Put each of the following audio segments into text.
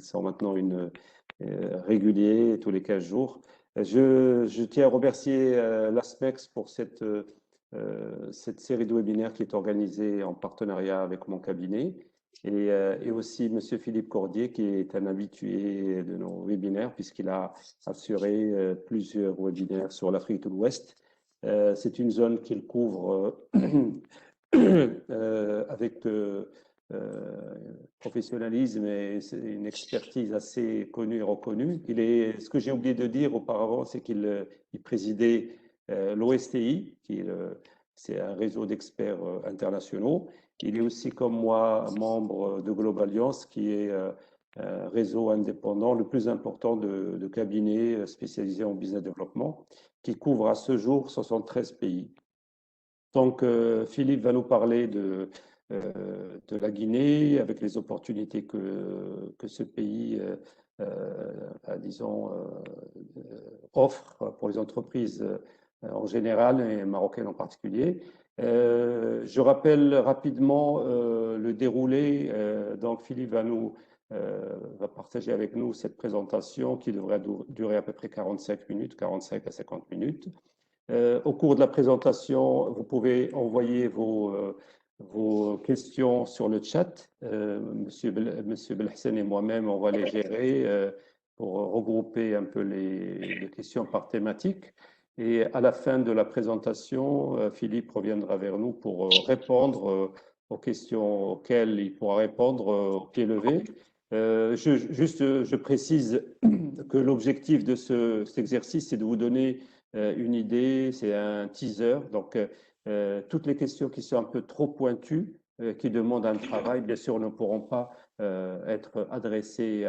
sont maintenant réguliers tous les 15 jours. Je tiens à remercier l'ASMEX pour cette série de webinaires qui est organisée en partenariat avec mon cabinet et aussi Monsieur Philippe Cordier qui est un habitué de nos webinaires puisqu'il a assuré plusieurs webinaires sur l'Afrique de l'Ouest. C'est une zone qu'il couvre avec professionnalisme et une expertise assez connue et reconnue. Ce que j'ai oublié de dire auparavant, c'est qu'il présidait l'OSTI, c'est un réseau d'experts internationaux. Il est aussi, comme moi, membre de Globaliance, qui est un réseau indépendant, le plus important de cabinets spécialisés en business développement, qui couvre à ce jour 73 pays. Donc, Philippe va nous parler de la Guinée, avec les opportunités que ce pays, disons, offre pour les entreprises en général et marocaines en particulier. Je rappelle rapidement le déroulé. Donc, Philippe va partager avec nous cette présentation qui devrait durer à peu près 45 minutes, 45 à 50 minutes. Au cours de la présentation, vous pouvez envoyer vos questions sur le chat. Monsieur Belhassan et moi-même, on va les gérer pour regrouper un peu les questions par thématique. Et à la fin de la présentation, Philippe reviendra vers nous pour répondre aux questions auxquelles il pourra répondre au pied levé. Je précise que l'objectif de cet exercice, c'est de vous donner une idée, c'est un teaser. Donc, toutes les questions qui sont un peu trop pointues, qui demandent un travail, bien sûr, ne pourront pas être adressées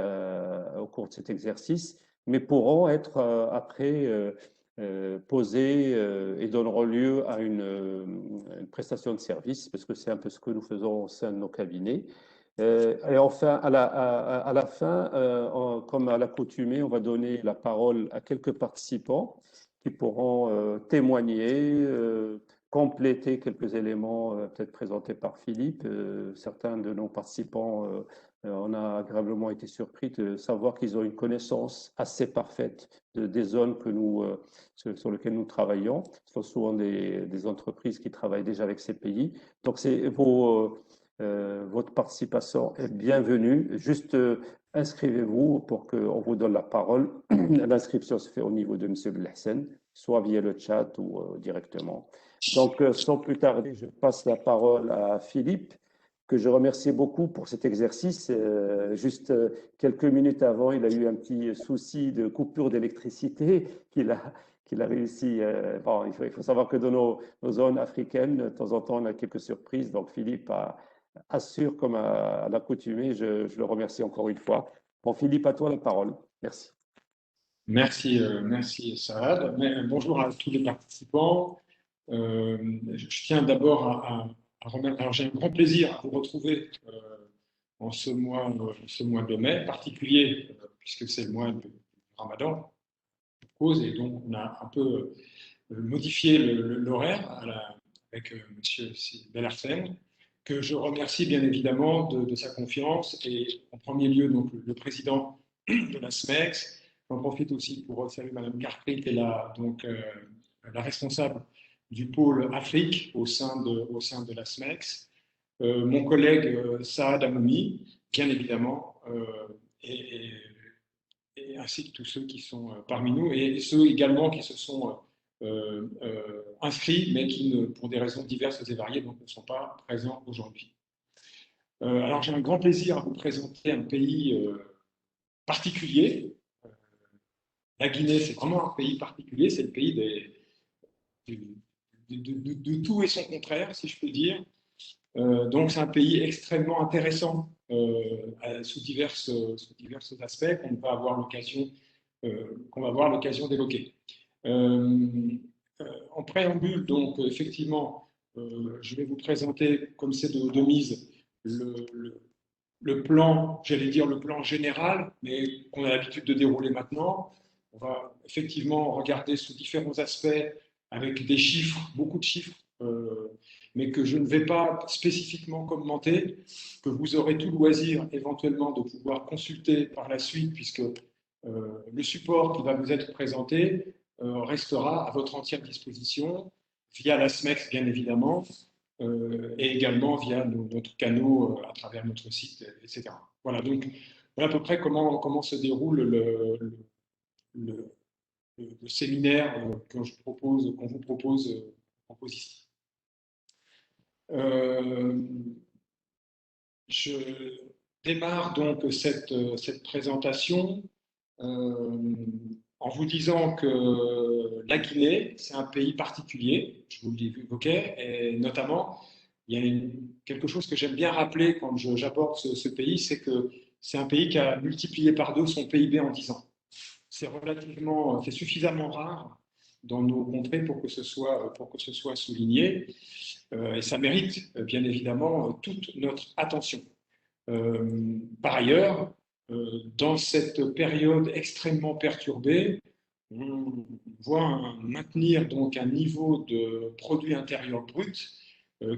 au cours de cet exercice, mais pourront être après posées et donneront lieu à une prestation de service, parce que c'est un peu ce que nous faisons au sein de nos cabinets. Et enfin, à la fin, comme à l'accoutumée, on va donner la parole à quelques participants qui pourront témoigner, compléter quelques éléments peut-être présentés par Philippe. Certains de nos participants, on a agréablement été surpris de savoir qu'ils ont une connaissance assez parfaite des zones sur lesquelles nous travaillons. Ce sont souvent des entreprises qui travaillent déjà avec ces pays. Donc, votre participation est bienvenue. Juste inscrivez-vous pour qu'on vous donne la parole. L'inscription se fait au niveau de M. Belhassan, soit via le chat ou directement. Donc, sans plus tarder, je passe la parole à Philippe, que je remercie beaucoup pour cet exercice. Juste quelques minutes avant, il a eu un petit souci de coupure d'électricité qu'il a réussi. Bon, il faut savoir que dans nos zones africaines, de temps en temps, on a quelques surprises. Donc, Philippe assure comme à l'accoutumée. Je le remercie encore une fois. Bon, Philippe, à toi la parole. Merci. Merci Saad. Bonjour à tous les participants. Je tiens d'abord à remercier. Alors j'ai un grand plaisir à vous retrouver en ce mois de mai particulier, puisque c'est le mois du Ramadan, et donc on a un peu modifié l'horaire avec Monsieur Belhassan, que je remercie bien évidemment de sa confiance, et en premier lieu donc le président de la SMEX. J'en profite aussi pour saluer Madame Carpry, qui est la responsable du pôle Afrique au sein de la SMEX. Mon collègue Saad Amoumi, bien évidemment, et ainsi que tous ceux qui sont parmi nous, et ceux également qui se sont inscrits, mais qui, pour des raisons diverses et variées, donc, ne sont pas présents aujourd'hui. Alors j'ai un grand plaisir à vous présenter un pays particulier. La Guinée, c'est vraiment un pays particulier, c'est le pays de tout et son contraire, si je peux dire. Donc c'est un pays extrêmement intéressant sous divers aspects qu'on va avoir l'occasion d'évoquer. En préambule, donc effectivement, je vais vous présenter, comme c'est de mise, le plan, j'allais dire le plan général, mais qu'on a l'habitude de dérouler maintenant. On va effectivement regarder sous différents aspects avec des chiffres, beaucoup de chiffres, mais que je ne vais pas spécifiquement commenter, que vous aurez tout loisir éventuellement de pouvoir consulter par la suite, puisque le support qui va vous être présenté restera à votre entière disposition via la SMEX, bien évidemment, et également via notre canaux à travers notre site, etc. Voilà, donc voilà à peu près comment se déroule le séminaire qu'on vous propose ici. Je démarre donc cette présentation en vous disant que la Guinée, c'est un pays particulier, je vous l'évoquais, et notamment, il y a quelque chose que j'aime bien rappeler quand j'aborde ce pays, c'est que c'est un pays qui a multiplié par 2 son PIB en 10 ans. C'est suffisamment rare dans nos contrées pour que ce soit souligné, et ça mérite bien évidemment toute notre attention. Par ailleurs, dans cette période extrêmement perturbée, on voit maintenir donc un niveau de produit intérieur brut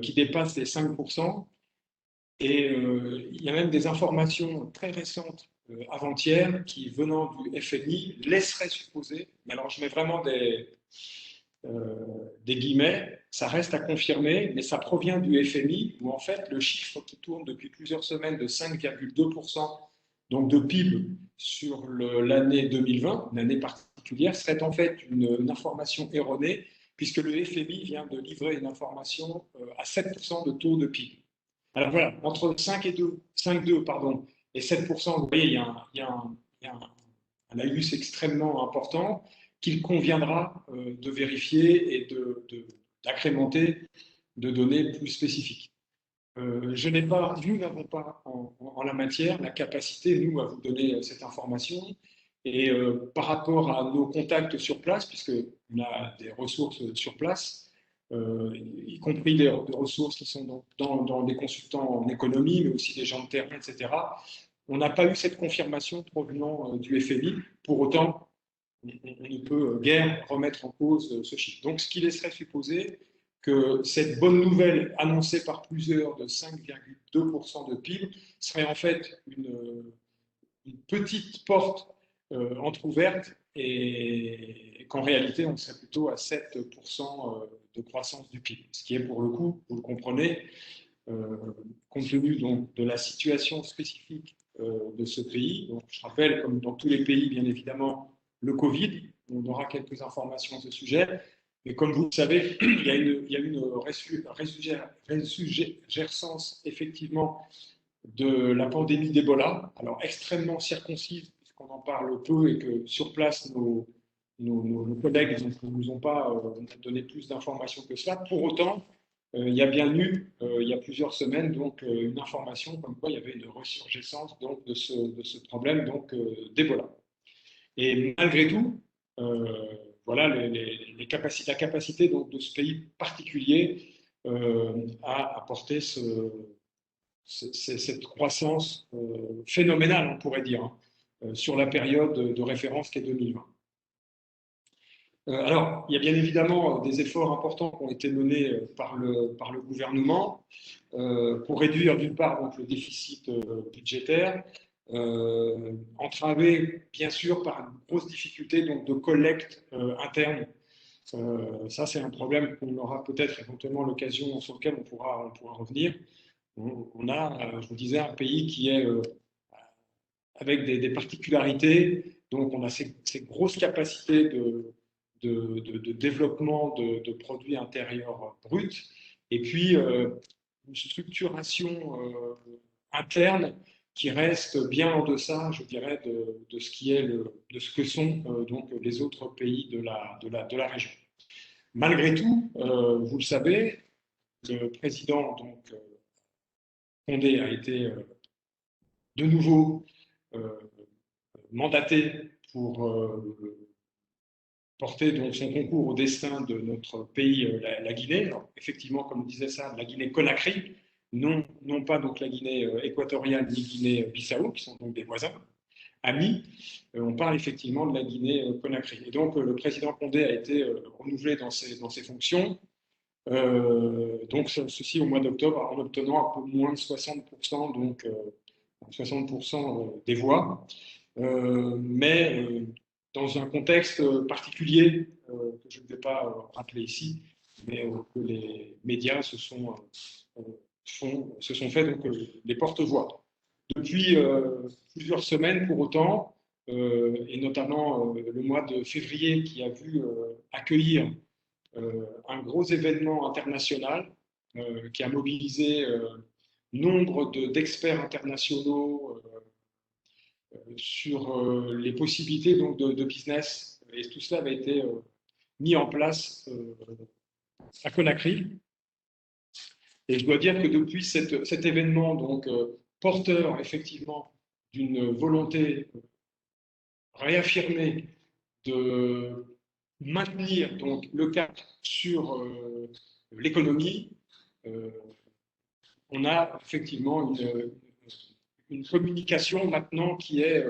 qui dépasse les 5%. Et il y a même des informations très récentes avant-hier qui, venant du FMI, laisseraient supposer, mais alors je mets vraiment des guillemets, ça reste à confirmer, mais ça provient du FMI, où en fait le chiffre qui tourne depuis plusieurs semaines de 5,2% donc de PIB sur l'année 2020, une année particulière, serait en fait une information erronée, puisque le FMI vient de livrer une information à 7% de taux de PIB. Alors voilà, entre 5,2 pardon, et 7%, vous voyez, il y a un laïus extrêmement important qu'il conviendra de vérifier et d'accrémenter de données plus spécifiques. Nous n'avons pas en la matière la capacité, nous, à vous donner cette information. Et par rapport à nos contacts sur place, puisqu'on a des ressources sur place, y compris des ressources qui sont dans des consultants en économie, mais aussi des gens de terrain, etc., on n'a pas eu cette confirmation provenant du FMI. Pour autant, on ne peut guère remettre en cause ce chiffre. Donc, ce qui laisserait supposer que cette bonne nouvelle annoncée par plusieurs de 5,2% de PIB serait en fait une petite porte entrouverte et qu'en réalité, on serait plutôt à 7% de croissance du PIB. Ce qui est pour le coup, vous le comprenez, compte tenu donc, de la situation spécifique de ce pays. Donc, je rappelle, comme dans tous les pays, bien évidemment, le Covid. On aura quelques informations à ce sujet. Mais comme vous le savez, il y a une résurgence effectivement de la pandémie d'Ebola, alors extrêmement circoncise, puisqu'on en parle peu et que sur place, nos collègues ne nous ont pas donné plus d'informations que cela. Pour autant, il y a bien eu, il y a plusieurs semaines, donc, une information comme quoi il y avait une ressurgescence donc, de ce problème d'Ebola. Et malgré tout, voilà la capacité donc, de ce pays particulier à apporter cette croissance phénoménale, on pourrait dire, hein, sur la période de référence qui est 2020. Alors, il y a bien évidemment des efforts importants qui ont été menés par le gouvernement pour réduire d'une part donc, le déficit budgétaire, entravé bien sûr par une grosse difficulté donc, de collecte interne. Ça, c'est un problème qu'on aura peut-être éventuellement l'occasion sur lequel on pourra revenir. On a, je vous disais, un pays qui est avec des particularités, donc on a ces grosses capacités de développement de produits intérieurs bruts, et puis une structuration interne qui reste bien en deçà, je dirais, de ce que sont donc les autres pays de la région. Malgré tout, vous le savez, le président donc, Condé a été de nouveau mandaté pour porter donc son concours au destin de notre pays, la Guinée. Alors, effectivement, comme disait ça, la Guinée-Conakry, non pas donc la Guinée équatoriale ni Guinée-Bissau, qui sont donc des voisins, amis. On parle effectivement de la Guinée-Conakry. Et donc, le président Condé a été renouvelé dans ses fonctions. Donc ceci au mois d'octobre en obtenant un peu moins de 60%, donc 60% des voix, mais dans un contexte particulier que je ne vais pas rappeler ici, mais que les médias se sont fait donc, des porte-voix. Depuis plusieurs semaines pour autant, et notamment le mois de février qui a vu accueillir un gros événement international qui a mobilisé nombre d'experts internationaux sur les possibilités donc, de business. Et tout cela avait été mis en place à Conakry. Et je dois dire que depuis cet événement, donc porteur effectivement d'une volonté réaffirmée de maintenir donc le cap sur l'économie, on a effectivement une communication maintenant qui est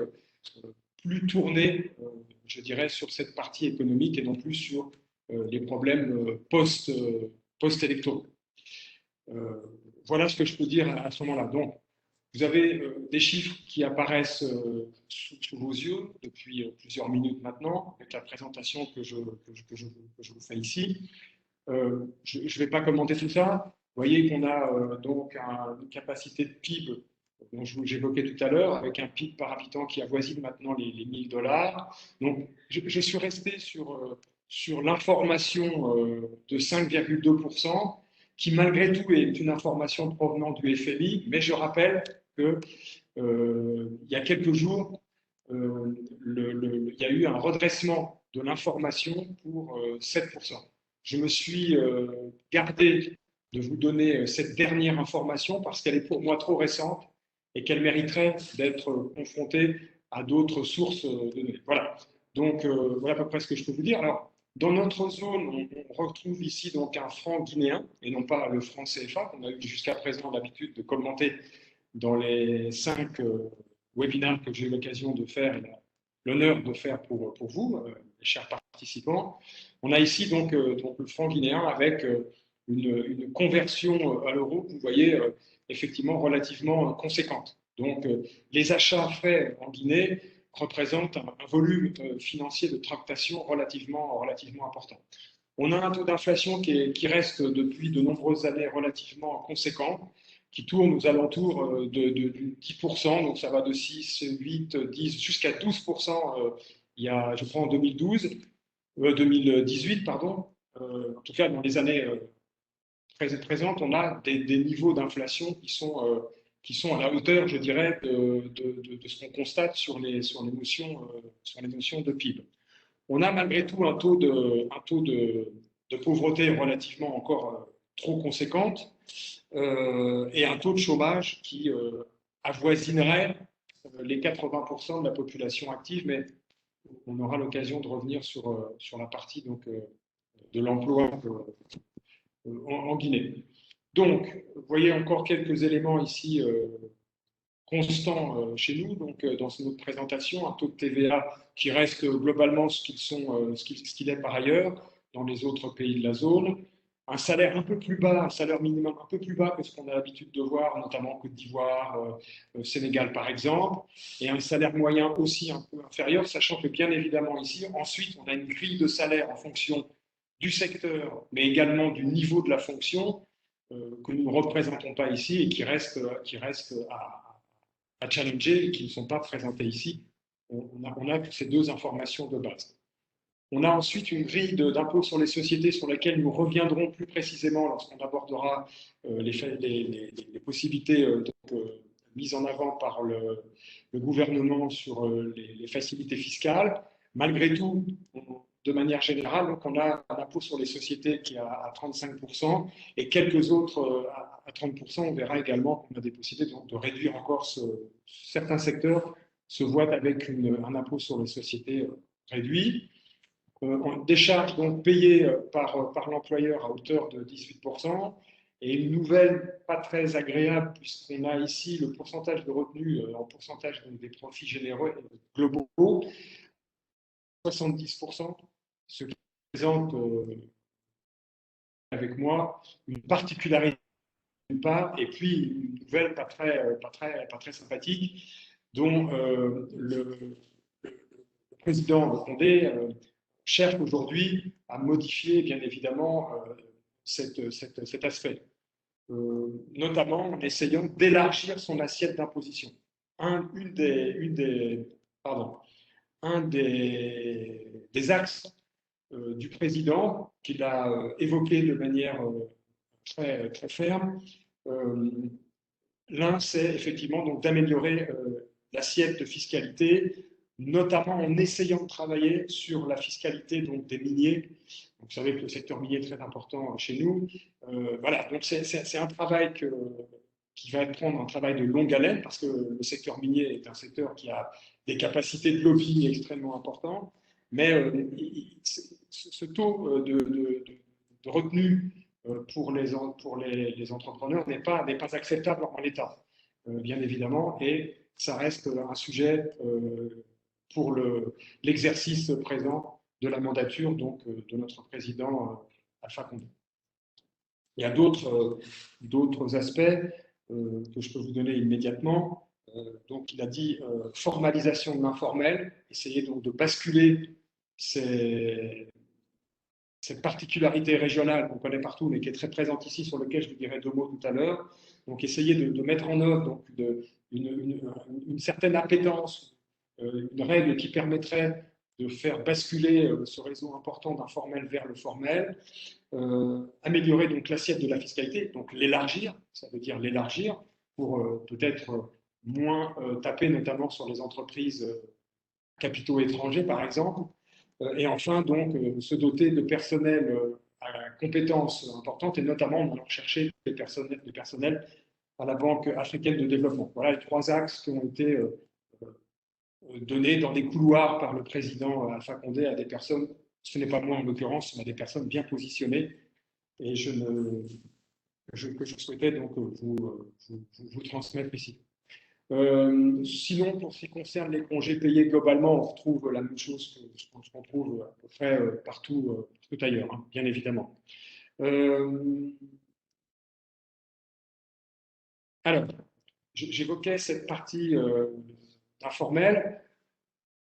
plus tournée, je dirais, sur cette partie économique et non plus sur les problèmes post-électoraux. Voilà ce que je peux dire à ce moment-là. Donc, vous avez des chiffres qui apparaissent sous vos yeux depuis plusieurs minutes maintenant, avec la présentation que je vous fais ici. Je ne vais pas commenter tout ça. Vous voyez qu'on a donc une capacité de PIB dont j'évoquais tout à l'heure, avec un PIB par habitant qui avoisine maintenant les $1 000. Donc, je suis resté sur l'information de 5,2%, qui malgré tout est une information provenant du FMI, mais je rappelle que il y a quelques jours, il y a eu un redressement de l'information pour 7%. Je me suis gardé de vous donner cette dernière information parce qu'elle est pour moi trop récente et qu'elle mériterait d'être confrontée à d'autres sources de données. Voilà. Donc, voilà à peu près ce que je peux vous dire. Alors, dans notre zone, on retrouve ici donc un franc guinéen et non pas le franc CFA qu'on a eu jusqu'à présent l'habitude de commenter dans les 5 webinaires que j'ai eu l'occasion de faire et l'honneur de faire pour vous, les chers participants. On a ici donc le franc guinéen avec une conversion à l'euro, vous voyez, effectivement relativement conséquente. Donc, les achats faits en Guinée représentent un volume financier de tractation relativement important. On a un taux d'inflation qui reste depuis de nombreuses années relativement conséquent, qui tourne aux alentours de 10%, donc ça va de 6, 8, 10 jusqu'à 12% il y a, je crois, en 2018, pardon. En tout cas, dans les années présentes, on a des niveaux d'inflation qui sont à la hauteur, je dirais, de ce qu'on constate sur les notions de PIB. On a malgré tout un taux de pauvreté relativement encore trop conséquente et un taux de chômage qui avoisinerait les 80% de la population active, mais on aura l'occasion de revenir sur la partie donc, de l'emploi en Guinée. Donc, vous voyez encore quelques éléments ici constants chez nous, donc dans notre présentation, un taux de TVA qui reste globalement ce qu'il est par ailleurs dans les autres pays de la zone, un salaire un peu plus bas, un salaire minimum un peu plus bas que ce qu'on a l'habitude de voir, notamment en Côte d'Ivoire, Sénégal par exemple, et un salaire moyen aussi un peu inférieur, sachant que bien évidemment ici, ensuite, on a une grille de salaire en fonction du secteur, mais également du niveau de la fonction que nous ne représentons pas ici et qui restent à challenger et qui ne sont pas présentés ici. On a ces deux informations de base. On a ensuite une grille d'impôt sur les sociétés sur laquelle nous reviendrons plus précisément lorsqu'on abordera les possibilités mises en avant par le gouvernement sur les facilités fiscales. Malgré tout, de manière générale, donc on a un impôt sur les sociétés qui est à 35% et quelques autres à 30%. On verra également qu'on a des possibilités de réduire encore certains secteurs se voient avec un impôt sur les sociétés réduit. Des charges donc payées par l'employeur à hauteur de 18%. Et une nouvelle pas très agréable, puisqu'on a ici le pourcentage de retenue en pourcentage des profits généraux globaux, 70%, ce qui représente avec moi, une particularité d'une part, et puis une nouvelle pas très sympathique, dont le président Condé cherche aujourd'hui à modifier, bien évidemment, cet aspect, notamment en essayant d'élargir son assiette d'imposition. Un des axes du président qu'il a évoqué de manière très ferme, l'un, c'est effectivement donc d'améliorer l'assiette de fiscalité, notamment en essayant de travailler sur la fiscalité donc, des miniers. Donc, vous savez que le secteur minier est très important chez nous. Voilà, donc c'est un travail qui va prendre un travail de longue haleine parce que le secteur minier est un secteur qui a des capacités de lobbying extrêmement importantes. Mais ce taux de retenue pour les entrepreneurs n'est pas acceptable en l'état, bien évidemment, et ça reste un sujet pour l'exercice présent de la mandature donc, de notre président Alpha Condé. Il y a d'autres aspects que je peux vous donner immédiatement. Donc, il a dit formalisation de l'informel, essayer donc de basculer cette particularité régionale qu'on connaît partout, mais qui est très présente ici, sur laquelle je vous dirai 2 mots tout à l'heure. Donc, essayer de mettre en œuvre donc, une certaine appétence, une règle qui permettrait de faire basculer ce réseau important d'informel vers le formel, améliorer donc l'assiette de la fiscalité, donc l'élargir, ça veut dire l'élargir pour peut-être moins taper notamment sur les entreprises capitaux étrangers, par exemple, et enfin, donc, se doter de personnel à compétences importantes, et notamment en allant chercher des personnels à la Banque africaine de développement. Voilà les 3 axes qui ont été donnés dans des couloirs par le président Alpha Condé à des personnes, ce n'est pas moi en l'occurrence, mais à des personnes bien positionnées, et que je souhaitais donc vous transmettre ici. Sinon, pour ce qui concerne les congés payés globalement, on retrouve la même chose que ce qu'on trouve à peu près partout ailleurs, hein, bien évidemment. Alors, j'évoquais cette partie informelle.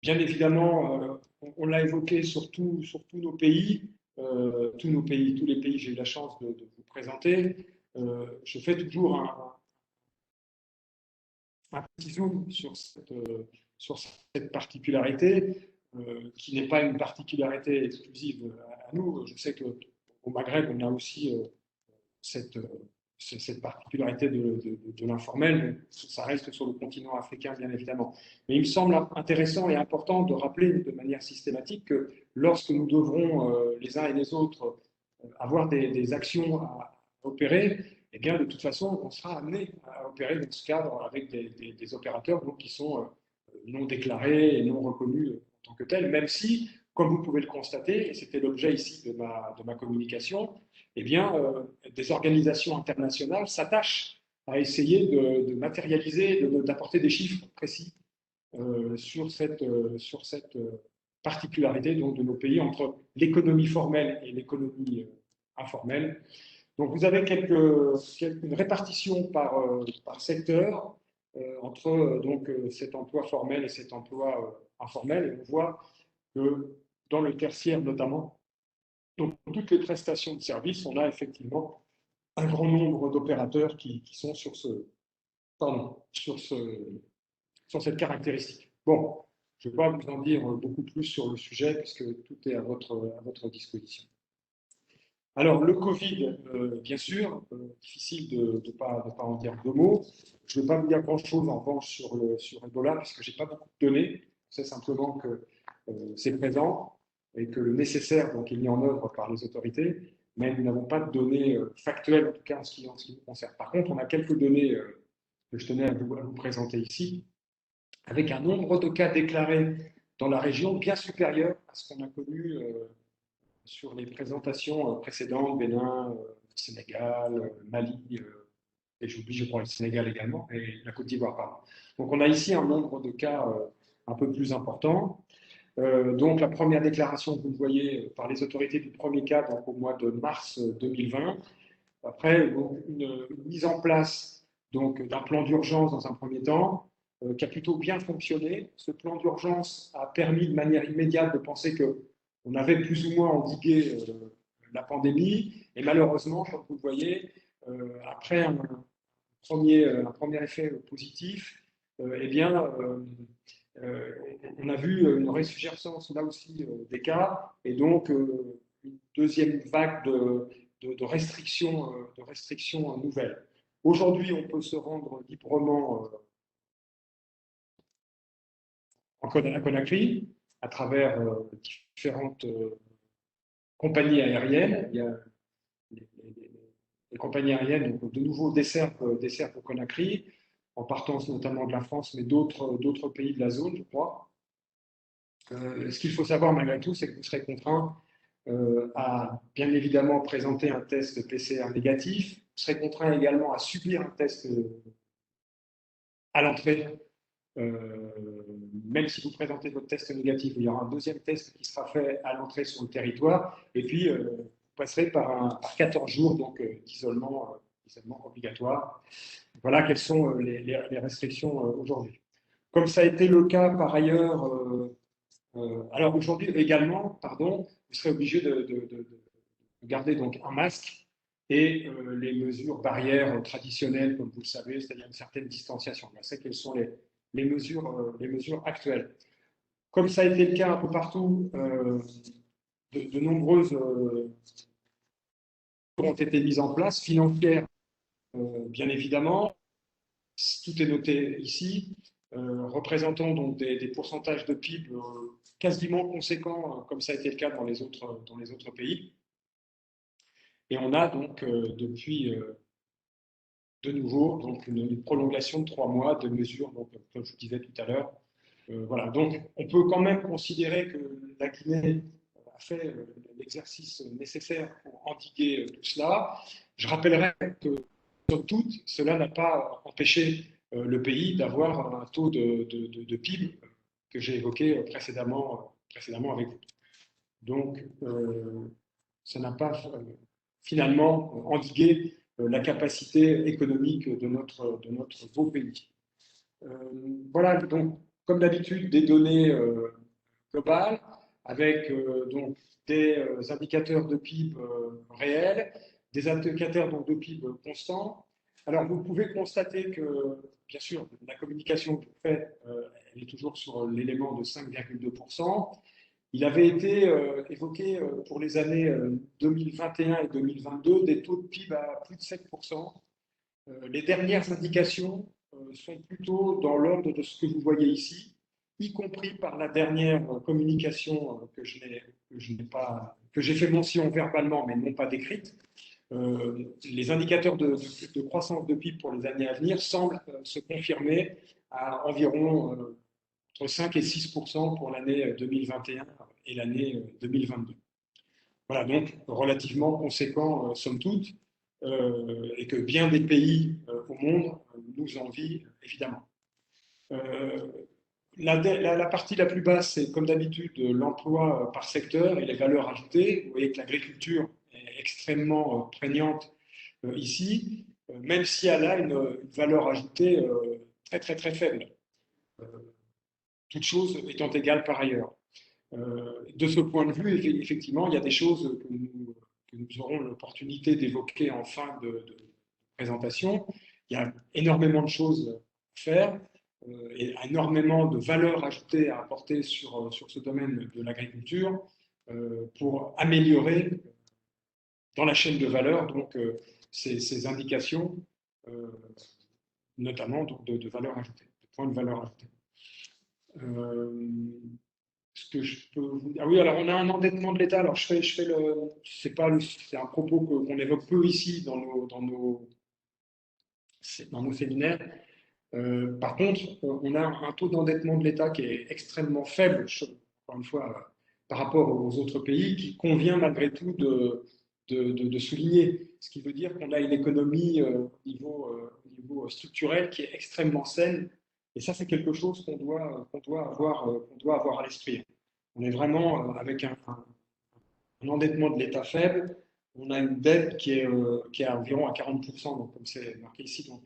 Bien évidemment, on l'a évoqué sur tous nos pays, tous les pays que j'ai eu la chance de vous présenter. Je fais toujours un petit zoom sur cette particularité, qui n'est pas une particularité exclusive à nous. Je sais qu'au Maghreb, on a aussi cette particularité de l'informel, mais ça reste sur le continent africain, bien évidemment. Mais il me semble intéressant et important de rappeler de manière systématique que lorsque nous devrons, les uns et les autres, avoir des actions à opérer, eh bien, de toute façon, on sera amené à opérer dans ce cadre avec des opérateurs donc, qui sont non déclarés et non reconnus en tant que tels, même si, comme vous pouvez le constater, et c'était l'objet ici de ma communication, eh bien, des organisations internationales s'attachent à essayer de matérialiser, d'apporter des chiffres précis sur cette particularité donc, de nos pays entre l'économie formelle et l'économie informelle. Donc, vous avez une répartition par secteur entre donc, cet emploi formel et cet emploi informel. Et on voit que dans le tertiaire notamment, donc toutes les prestations de services, on a effectivement un grand nombre d'opérateurs qui sont sur cette caractéristique. Bon, je ne vais pas vous en dire beaucoup plus sur le sujet puisque tout est à votre disposition. Alors, le Covid, bien sûr, difficile de ne pas en dire 2 mots. Je ne vais pas vous dire grand-chose en revanche sur Ebola, puisque je n'ai pas beaucoup de données. C'est simplement que c'est présent et que le nécessaire donc, est mis en œuvre par les autorités, mais nous n'avons pas de données factuelles, en tout cas en ce qui nous concerne. Par contre, on a quelques données que je tenais à vous présenter ici, avec un nombre de cas déclarés dans la région bien supérieur à ce qu'on a connu sur les présentations précédentes, Bénin, Sénégal, Mali, et j'oublie, je crois, le Sénégal également, et la Côte d'Ivoire, pardon. Donc on a ici un nombre de cas un peu plus important. Donc la première déclaration, vous le voyez, par les autorités du premier cas, donc au mois de mars 2020. Après, donc, une mise en place d'un plan d'urgence dans un premier temps, qui a plutôt bien fonctionné. Ce plan d'urgence a permis de manière immédiate de penser qu'on avait plus ou moins endigué la pandémie. Et malheureusement, comme vous le voyez, après un premier effet positif, eh bien, on a vu une résurgence là aussi des cas, et donc une deuxième vague de restrictions nouvelles. Aujourd'hui, on peut se rendre librement à Conakry à travers différentes compagnies aériennes. Il y a les compagnies aériennes, donc, de nouveau, desservent Conakry, en partance notamment de la France, mais d'autres pays de la zone, je crois. Ce qu'il faut savoir malgré tout, c'est que vous serez contraint à bien évidemment présenter un test PCR négatif. Vous serez contraint également à subir un test à l'entrée. Même si vous présentez votre test négatif, il y aura un deuxième test qui sera fait à l'entrée sur le territoire. Et puis, vous passerez par 14 jours d'isolement obligatoire. Voilà quelles sont les restrictions aujourd'hui. Comme ça a été le cas par ailleurs, alors aujourd'hui également, pardon, vous serez obligé de garder donc un masque et les mesures barrières traditionnelles, comme vous le savez, c'est-à-dire une certaine distanciation. On sait quelles sont les mesures actuelles. Comme ça a été le cas un peu partout, de nombreuses ont été mises en place, financières bien évidemment. Tout est noté ici, représentant donc des pourcentages de PIB quasiment conséquents, comme ça a été le cas dans les autres pays. Et on a donc depuis de nouveau donc une prolongation de 3 mois de mesures, donc, comme je vous disais tout à l'heure. Voilà, donc on peut quand même considérer que la Guinée a fait l'exercice nécessaire pour endiguer tout cela. Je rappellerai que, somme toute, cela n'a pas empêché le pays d'avoir un taux de PIB que j'ai évoqué précédemment avec vous. Donc, ça n'a pas finalement endigué la capacité économique de notre beau pays. Voilà, donc, comme d'habitude, des données globales avec donc des indicateurs de PIB réels, des indicateurs donc, de PIB constants. Alors, vous pouvez constater que, bien sûr, la communication que je fais, elle est toujours sur l'élément de 5,2%. Il avait été évoqué pour les années 2021 et 2022 des taux de PIB à plus de 7%. Les dernières indications sont plutôt dans l'ordre de ce que vous voyez ici, y compris par la dernière communication que j'ai fait mention verbalement, mais non pas décrite. Les indicateurs de croissance de PIB pour les années à venir semblent se confirmer à environ entre 5 et 6% pour l'année 2021 et l'année 2022. Voilà, donc relativement conséquent, somme toute, et que bien des pays au monde nous envient, évidemment. La partie la plus basse, c'est comme d'habitude l'emploi par secteur et les valeurs ajoutées. Vous voyez que l'agriculture est extrêmement prégnante ici, même si elle a une valeur ajoutée très très très faible, toutes choses étant égales par ailleurs. De ce point de vue, effectivement, il y a des choses que nous aurons l'opportunité d'évoquer en fin de présentation. Il y a énormément de choses à faire et énormément de valeur ajoutée à apporter sur ce domaine de l'agriculture pour améliorer dans la chaîne de valeur donc, ces indications, notamment donc, de valeur ajoutée, de points de valeur ajoutée. Ce que je peux vous dire. Ah oui, alors on a un endettement de l'État. Alors c'est un propos qu'on évoque peu ici dans nos séminaires. Par contre, on a un taux d'endettement de l'État qui est extrêmement faible, encore une fois, par rapport aux autres pays, qui convient malgré tout de souligner. Ce qui veut dire qu'on a une économie au niveau structurel qui est extrêmement saine. Et ça, c'est quelque chose qu'on doit avoir à l'esprit. On est vraiment avec un endettement de l'État faible. On a une dette qui est environ à 40%, donc comme c'est marqué ici, donc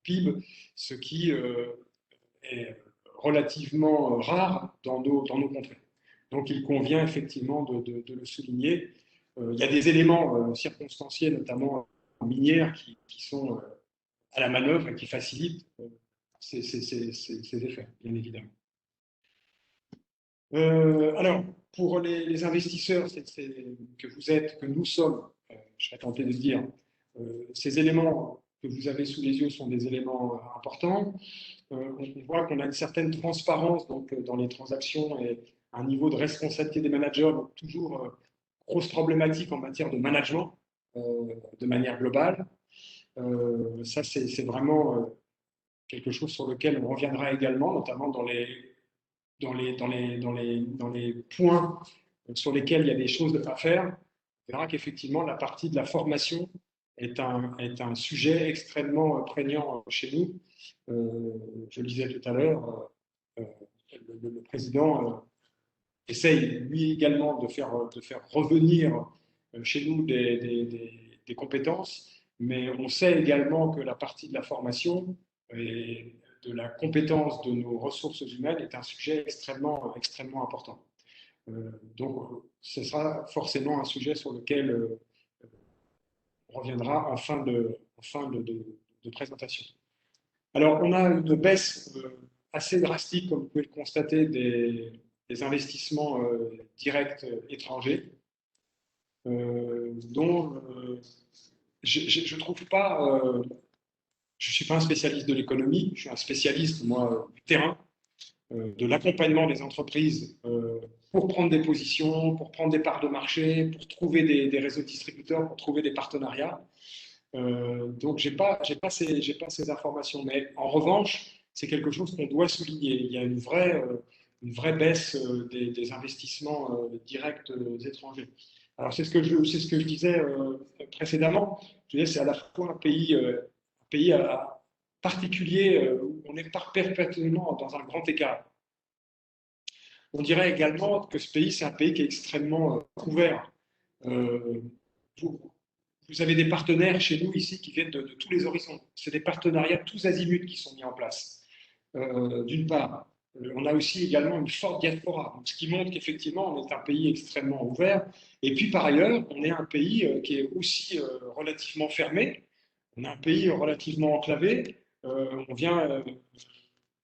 PIB, ce qui est relativement rare dans nos contrées. Donc il convient effectivement de le souligner. Il y a des éléments circonstanciés, notamment minières, qui sont à la manœuvre et qui facilitent ces effets, bien évidemment. Alors, pour les investisseurs que vous êtes, que nous sommes, je serais tenté de dire, ces éléments que vous avez sous les yeux sont des éléments importants. On voit qu'on a une certaine transparence donc, dans les transactions et un niveau de responsabilité des managers, donc toujours grosse problématique en matière de management de manière globale. Ça, c'est vraiment quelque chose sur lequel on reviendra également, notamment dans les points sur lesquels il y a des choses à faire. On verra qu'effectivement, la partie de la formation est un sujet extrêmement prégnant chez nous. Je le disais tout à l'heure, le président essaye lui également de faire revenir chez nous des compétences, mais on sait également que la partie de la formation et de la compétence de nos ressources humaines est un sujet extrêmement important. Donc, ce sera forcément un sujet sur lequel on reviendra en fin de présentation. Alors, on a une baisse assez drastique, comme vous pouvez le constater, des investissements directs étrangers, dont je ne trouve pas, je ne suis pas un spécialiste de l'économie, je suis un spécialiste, moi, du terrain, de l'accompagnement des entreprises pour prendre des positions, pour prendre des parts de marché, pour trouver des réseaux de distributeurs, pour trouver des partenariats. Donc, je n'ai pas ces informations. Mais en revanche, c'est quelque chose qu'on doit souligner. Il y a une vraie baisse des investissements directs étrangers. Alors, c'est ce que je disais précédemment. Je disais, c'est à la fois un pays particulier où on est perpétuellement dans un grand écart. On dirait également que ce pays, c'est un pays qui est extrêmement ouvert. Vous avez des partenaires chez nous ici qui viennent de tous les horizons. C'est des partenariats tous azimuts qui sont mis en place. D'une part, on a aussi également une forte diaspora, ce qui montre qu'effectivement, on est un pays extrêmement ouvert. Et puis, par ailleurs, on est un pays qui est aussi relativement fermé. On est un pays relativement enclavé. On vient,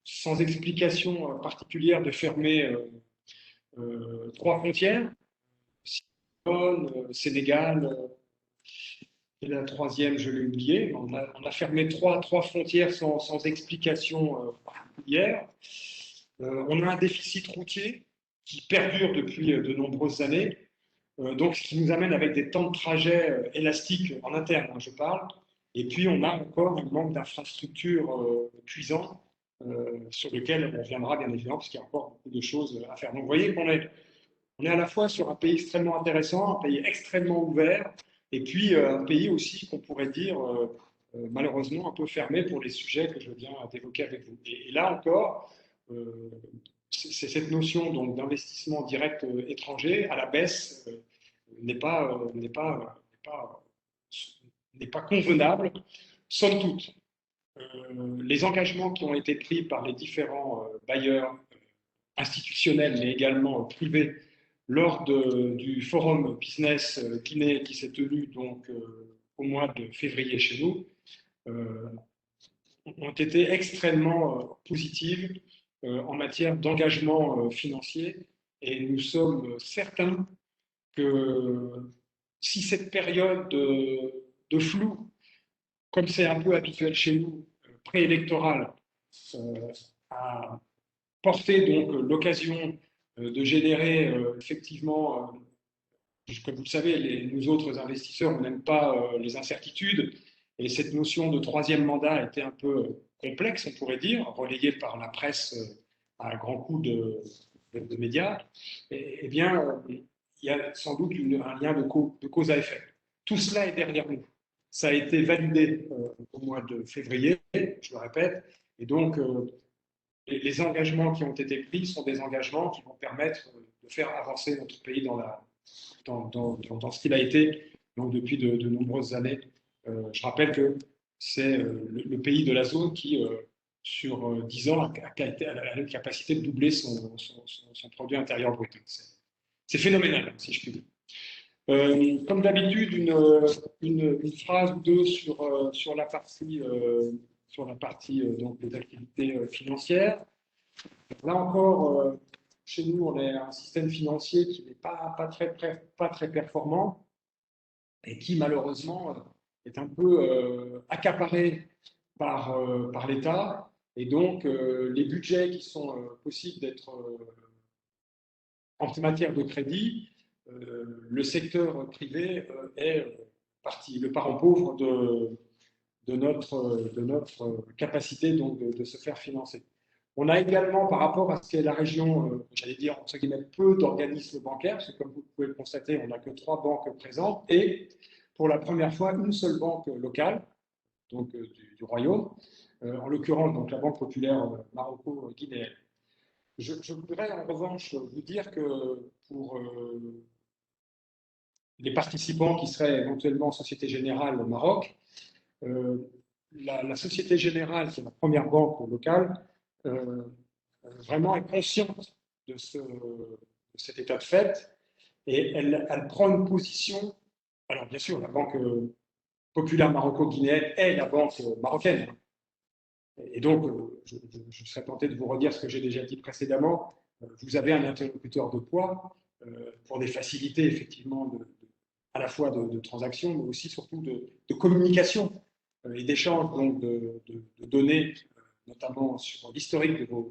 sans explication particulière, de fermer 3 frontières, Sénégal, et la troisième, je l'ai oublié. On a fermé trois frontières sans explication particulière. On a un déficit routier qui perdure depuis de nombreuses années. Donc, ce qui nous amène avec des temps de trajet élastiques en interne, je parle. Et puis, on a encore un manque d'infrastructures cuisant sur lequel on reviendra bien évidemment, parce qu'il y a encore beaucoup de choses à faire. Donc, vous voyez qu'on est à la fois sur un pays extrêmement intéressant, un pays extrêmement ouvert, et puis un pays aussi qu'on pourrait dire malheureusement un peu fermé pour les sujets que je viens d'évoquer avec vous. Et là encore, c'est cette notion donc d'investissement direct étranger à la baisse n'est pas convenable, somme toute. Les engagements qui ont été pris par les différents bailleurs institutionnels, mais également privés, lors du forum business Guinée qui s'est tenu donc au mois de février chez nous, ont été extrêmement positives en matière d'engagement financier. Et nous sommes certains que si cette période de flou, comme c'est un peu habituel chez nous, préélectorale, a porté donc l'occasion de générer effectivement, comme vous le savez, nous autres investisseurs, on n'aime pas les incertitudes, et cette notion de troisième mandat a été un peu complexe, on pourrait dire, relayée par la presse à grands coups de médias. Eh bien, il y a sans doute un lien de cause à effet. Tout cela est derrière nous. Ça a été validé au mois de février, je le répète, et donc les engagements qui ont été pris sont des engagements qui vont permettre faire avancer notre pays dans ce qu'il a été donc depuis de nombreuses années. Je rappelle que c'est le pays de la zone qui, sur 10 ans, a la capacité de doubler son produit intérieur brut. C'est phénoménal, si je puis dire. Comme d'habitude, une phrase ou deux sur la partie donc, des activités financières. Là encore, chez nous, on a un système financier qui n'est pas très performant et qui, malheureusement, est un peu accaparé par l'État. Et donc, les budgets qui sont possibles d'être en matière de crédit, le secteur privé est le parent pauvre de notre capacité donc, de se faire financer. On a également, par rapport à ce qu'est la région, j'allais dire, entre guillemets, peu d'organismes bancaires, parce que comme vous pouvez le constater, on n'a que 3 banques présentes, et pour la première fois, une seule banque locale, donc du Royaume, en l'occurrence donc la Banque populaire maroco-guinéenne. Je voudrais en revanche vous dire que pour les participants qui seraient éventuellement en Société Générale au Maroc, la Société Générale, qui est la première banque locale, vraiment est consciente de cet état de fait et elle prend une position. Alors bien sûr, la Banque populaire maroco-guinéenne est la banque marocaine. Et donc, je serais tenté de vous redire ce que j'ai déjà dit précédemment. Vous avez un interlocuteur de poids pour des facilités, effectivement, à la fois de transactions, mais aussi surtout de communication et d'échange donc de données, notamment sur l'historique de vos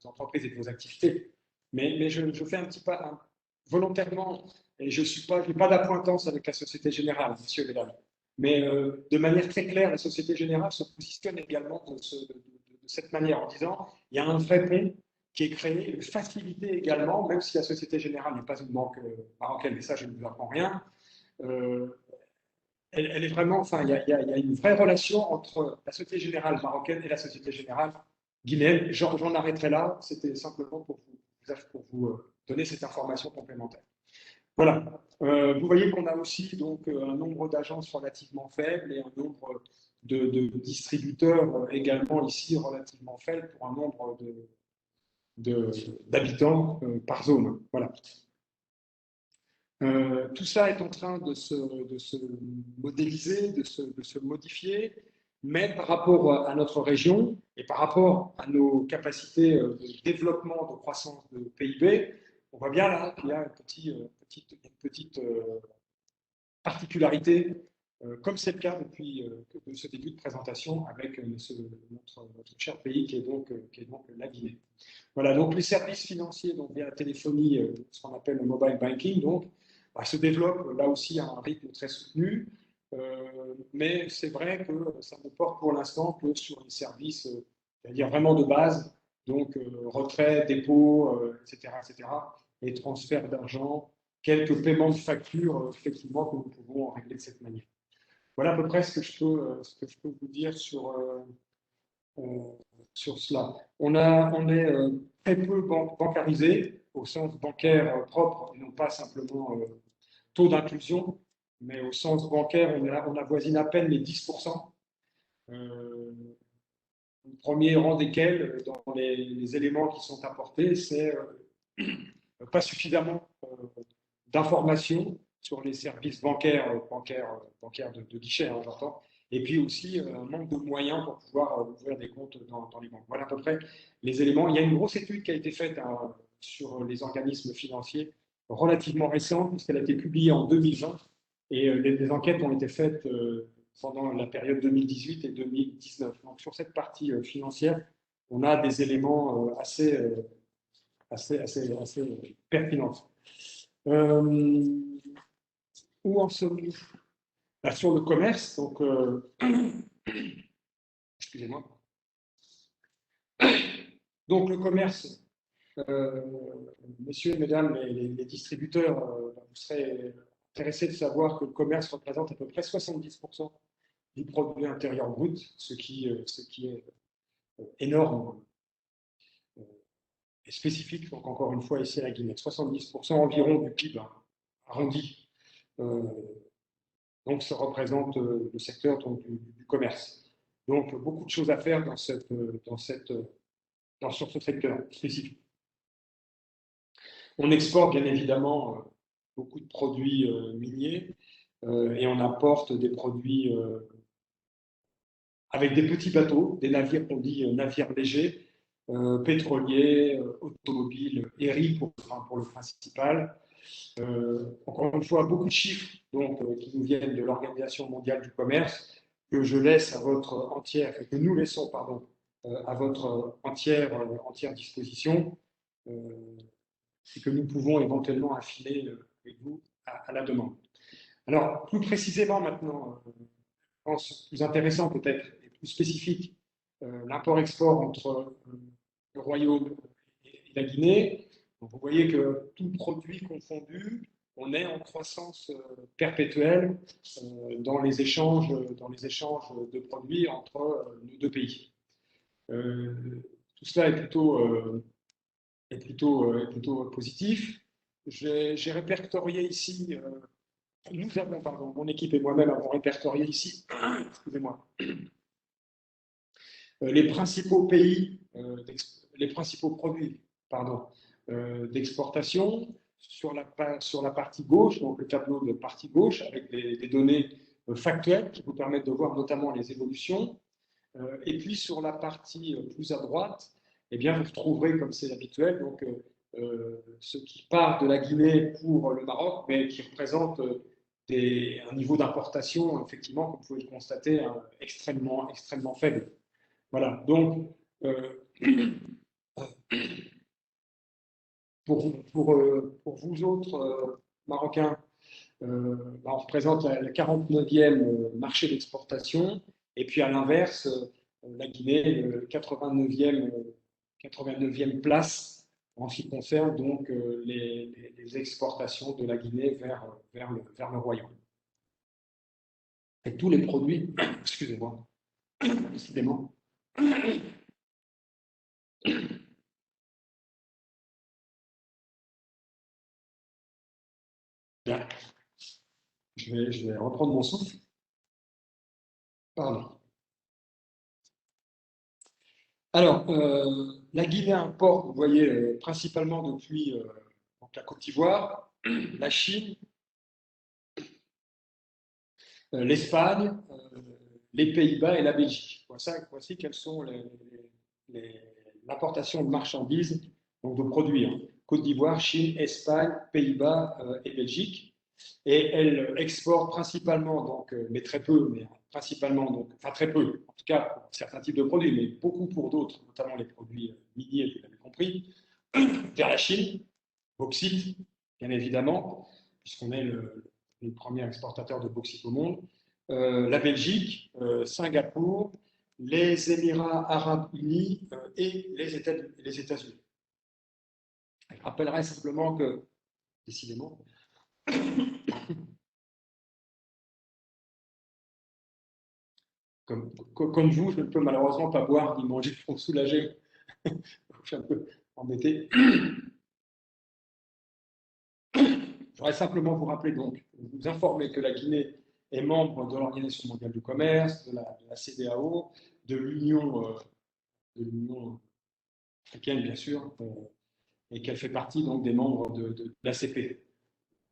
entreprises et de vos activités. Mais je fais un petit pas volontairement, et je n'ai pas d'appointance avec la Société Générale, messieurs et mesdames. Mais de manière très claire, la Société Générale se positionne également de cette manière en disant il y a un vrai pont qui est créé, une facilité également, même si la Société Générale n'est pas une banque marocaine, mais ça je ne vous apprends rien. Elle est vraiment, enfin, il y a une vraie relation entre la Société Générale marocaine et la Société Générale guinéenne. J'en arrêterai là, c'était simplement pour vous donner cette information complémentaire. Voilà. Vous voyez qu'on a aussi donc un nombre d'agences relativement faible et un nombre de distributeurs également ici relativement faible pour un nombre d'habitants par zone. Voilà. Tout ça est en train de se modéliser, de se modifier, mais par rapport à notre région et par rapport à nos capacités de développement, de croissance de PIB, on voit bien là qu'il y a une petite particularité, comme c'est le cas depuis ce début de présentation avec notre cher pays qui est donc la Guinée. Voilà, donc les services financiers donc via la téléphonie, ce qu'on appelle le mobile banking, donc, se développent là aussi à un rythme très soutenu, mais c'est vrai que ça ne porte pour l'instant que sur les services, c'est-à-dire vraiment de base, donc retrait, dépôt, etc., et transfert d'argent, quelques paiements de factures, effectivement, que nous pouvons régler de cette manière. Voilà à peu près ce que je peux vous dire sur cela. On est très peu bancarisé, au sens bancaire propre, et non pas simplement taux d'inclusion, mais au sens bancaire, on avoisine à peine les 10%. Le premier rang desquels, dans les éléments qui sont apportés, c'est pas suffisamment d'informations sur les services bancaires de guichet, hein, j'entends, et puis aussi un manque de moyens pour pouvoir ouvrir des comptes dans les banques. Voilà à peu près les éléments. Il y a une grosse étude qui a été faite sur les organismes financiers relativement récente, puisqu'elle a été publiée en 2020, et les enquêtes ont été faites pendant la période 2018 et 2019. Donc sur cette partie financière, on a des éléments assez pertinents. Où en sommes-nous? Sur le commerce, donc, excusez-moi. Donc le commerce, messieurs et mesdames les distributeurs, vous serez intéressés de savoir que le commerce représente à peu près 70% du produit intérieur brut, ce qui est énorme. spécifique, donc encore une fois ici à la Guinée, 70% environ du PIB arrondi. Donc ça représente le secteur donc, du commerce. Donc beaucoup de choses à faire sur ce secteur spécifique. On exporte bien évidemment beaucoup de produits miniers et on apporte des produits avec des petits bateaux, des navires qu'on dit navires légers, pétroliers, automobiles, ERI pour le principal. Encore une fois, beaucoup de chiffres donc, qui nous viennent de l'Organisation mondiale du commerce que je laisse à votre entière, que nous laissons pardon, à votre entière disposition et que nous pouvons éventuellement affiner avec vous à la demande. Alors, plus précisément maintenant, je pense plus intéressant peut-être et plus spécifique, l'import-export entre le Royaume et la Guinée. Donc, vous voyez que tout produit confondu, on est en croissance perpétuelle dans les échanges de produits entre nos deux pays. Tout cela est plutôt positif. J'ai répertorié ici, nous avons, pardon, mon équipe et moi-même avons répertorié ici, excusez-moi, les principaux pays, les principaux produits, pardon, d'exportation sur la partie gauche, donc le tableau de partie gauche avec des données factuelles qui vous permettent de voir notamment les évolutions. Et puis sur la partie plus à droite, eh bien, vous retrouverez, comme c'est habituel, donc, ce qui part de la Guinée pour le Maroc, mais qui représente un niveau d'importation, effectivement, comme vous pouvez le constater, extrêmement faible. Voilà, donc, pour vous autres Marocains, on représente le 49e marché d'exportation, et puis à l'inverse, la Guinée, le 89e place en ce qui concerne donc les exportations de la Guinée vers le Royaume. Et tous les produits, excusez-moi, décidément. Bien. Je vais reprendre mon souffle. Pardon. Alors, la Guinée importe, vous voyez, principalement depuis donc la Côte d'Ivoire, la Chine, l'Espagne, les Pays-Bas et la Belgique. Voici quelles sont l'importation de marchandises, donc de produits. Hein. Côte d'Ivoire, Chine, Espagne, Pays-Bas et Belgique. Et elle exporte principalement, donc, mais très peu, mais principalement, donc, enfin très peu, en tout cas pour certains types de produits, mais beaucoup pour d'autres, notamment les produits miniers, vous l'avez compris, vers la Chine, bauxite, bien évidemment, puisqu'on est le premier exportateur de bauxite au monde, la Belgique, Singapour, les Émirats arabes unis et les États-Unis. Je rappellerai simplement que, décidément, comme vous, je ne peux malheureusement pas boire ni manger pour me soulager. Je suis un peu embêté. Je voudrais simplement vous rappeler, donc, vous informer que la Guinée est membre de l'Organisation mondiale du commerce, de la CEDEAO, de l'Union africaine, bien sûr, et qu'elle fait partie donc, des membres de l'ACP,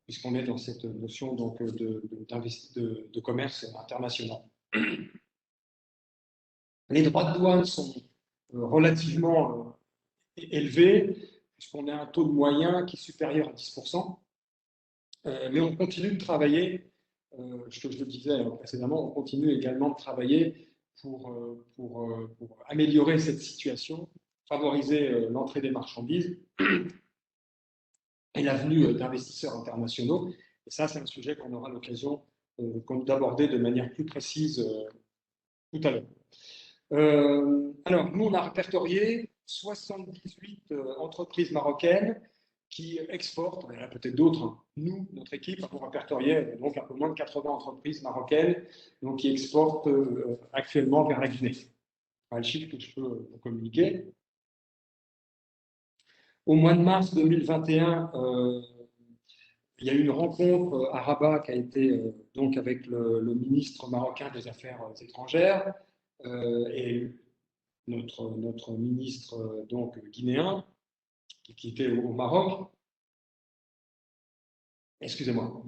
puisqu'on est dans cette notion donc, de commerce international. Les droits de douane sont relativement élevés, puisqu'on a un taux de moyen qui est supérieur à 10%. Mais on continue de travailler, je le disais précédemment, on continue également de travailler pour améliorer cette situation, favoriser l'entrée des marchandises et la venue d'investisseurs internationaux. Et ça, c'est un sujet qu'on aura l'occasion d'aborder de manière plus précise tout à l'heure. Alors, nous, on a répertorié 78 entreprises marocaines qui exportent, il y en a peut-être d'autres, hein. Nous, notre équipe, avons répertorié donc un peu moins de 80 entreprises marocaines donc, qui exportent actuellement vers la Guinée. Enfin, le chiffre que je peux vous communiquer. Au mois de mars 2021, il y a eu une rencontre à Rabat qui a été donc avec le ministre marocain des Affaires étrangères et notre ministre donc guinéen qui était au Maroc. Excusez-moi.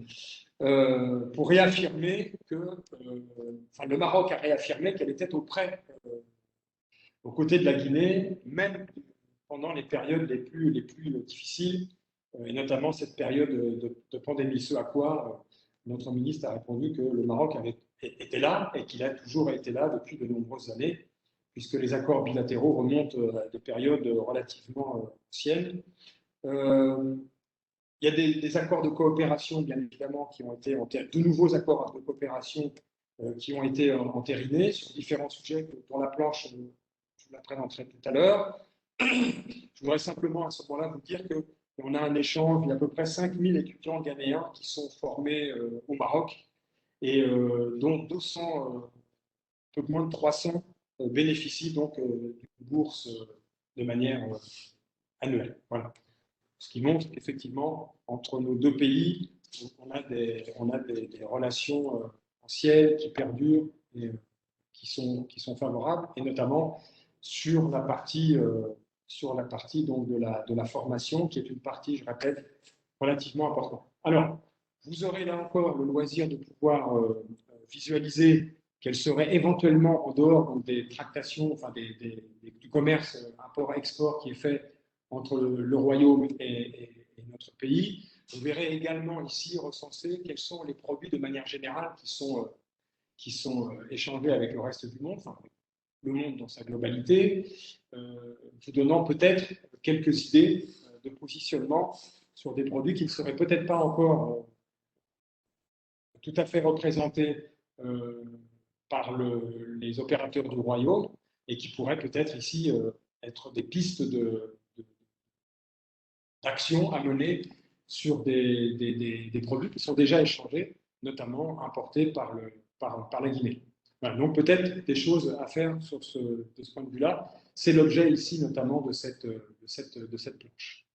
Pour réaffirmer que, le Maroc a réaffirmé qu'elle était aux côtés de la Guinée, même pendant les périodes les plus difficiles, et notamment cette période de pandémie. Ce à quoi notre ministre a répondu que le Maroc était là et qu'il a toujours été là depuis de nombreuses années, puisque les accords bilatéraux remontent à des périodes relativement anciennes. Il y a des accords de coopération, bien évidemment, qui ont été de nouveaux accords de coopération qui ont été entérinés sur différents sujets dont la planche, je vous la présenterai tout à l'heure. Je voudrais simplement à ce moment-là vous dire qu'on a un échange, il y a à peu près 5000 étudiants ghanéens qui sont formés au Maroc et dont 200, un peu moins de 300 bénéficient donc d'une bourse de manière annuelle. Voilà. Ce qui montre qu'effectivement, entre nos deux pays, on a des relations anciennes qui perdurent et qui sont favorables, et notamment sur la partie donc de la formation, qui est une partie, je répète, relativement importante. Alors, vous aurez là encore le loisir de pouvoir visualiser quelles seraient éventuellement, en dehors donc, des tractations, enfin du commerce import-export qui est fait entre le Royaume et notre pays. Vous verrez également ici recensé quels sont les produits de manière générale qui sont échangés avec le reste du monde, enfin, le monde dans sa globalité, vous donnant peut-être quelques idées de positionnement sur des produits qui ne seraient peut-être pas encore tout à fait représentés par les opérateurs du Royaume et qui pourraient peut-être ici être des pistes d'action à mener sur des produits qui sont déjà échangés, notamment importés par la Guinée. Voilà, donc peut-être des choses à faire de ce point de vue-là. C'est l'objet ici notamment de cette planche.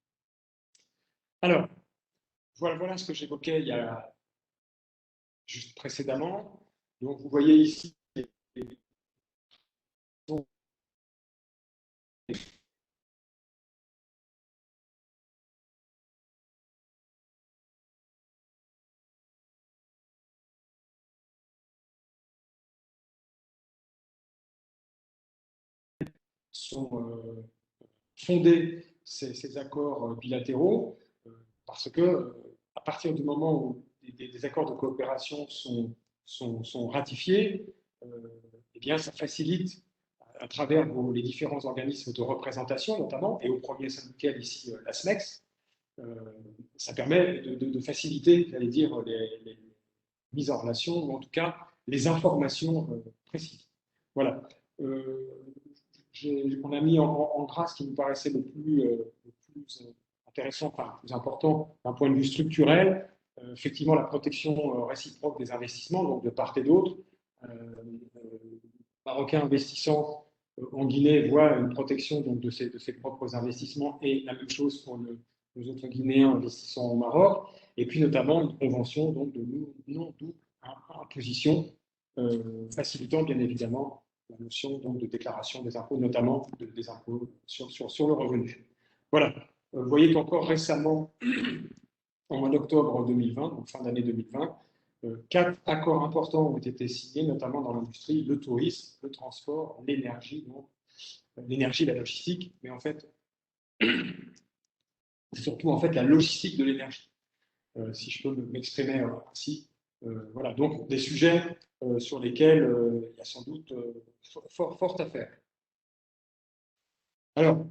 Alors, voilà ce que j'évoquais il y a juste précédemment. Donc vous voyez ici sont fondés ces accords bilatéraux parce que à partir du moment où des accords de coopération sont ratifiés, eh bien, ça facilite à travers les différents organismes de représentation notamment, et au premier syndical ici la SMEX, ça permet de faciliter, j'allais dire, les mises en relation, ou en tout cas les informations précises. Voilà. On a mis en gras ce qui nous paraissait le plus intéressant, enfin le plus important d'un point de vue structurel. Effectivement, la protection réciproque des investissements, donc de part et d'autre. Marocains investissant en Guinée voient une protection donc, de ses propres investissements, et la même chose pour les autres Guinéens investissant au Maroc, et puis notamment une convention donc, de non-double imposition, facilitant bien évidemment la notion donc, de déclaration des impôts, notamment des impôts sur le revenu. Voilà. Vous voyez qu'encore récemment, en mois d'octobre 2020, donc fin d'année 2020, 4 accords importants ont été signés, notamment dans l'industrie, le tourisme, le transport, l'énergie, la logistique, mais en fait, c'est surtout en fait la logistique de l'énergie, si je peux m'exprimer ainsi. Voilà, donc des sujets sur lesquels il y a sans doute fort à faire. Alors,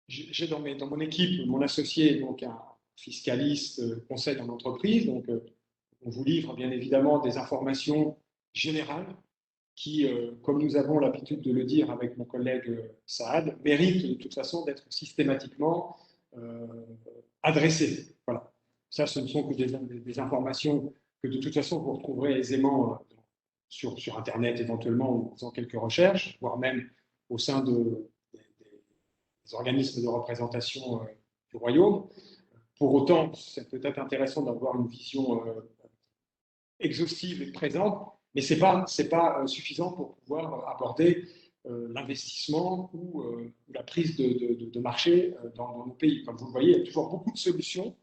j'ai dans mon équipe mon associé, donc un fiscaliste conseil en entreprise, donc on vous livre bien évidemment des informations générales qui, comme nous avons l'habitude de le dire avec mon collègue Saad, méritent de toute façon d'être systématiquement adressées. Voilà. Ça, ce ne sont que des informations que de toute façon vous retrouverez aisément sur Internet éventuellement, ou en faisant quelques recherches, voire même au sein organismes de représentation du royaume. Pour autant, c'est peut-être intéressant d'avoir une vision exhaustive et présente, mais ce n'est pas suffisant pour pouvoir aborder l'investissement ou la prise de marché dans nos pays. Comme vous le voyez, il y a toujours beaucoup de solutions,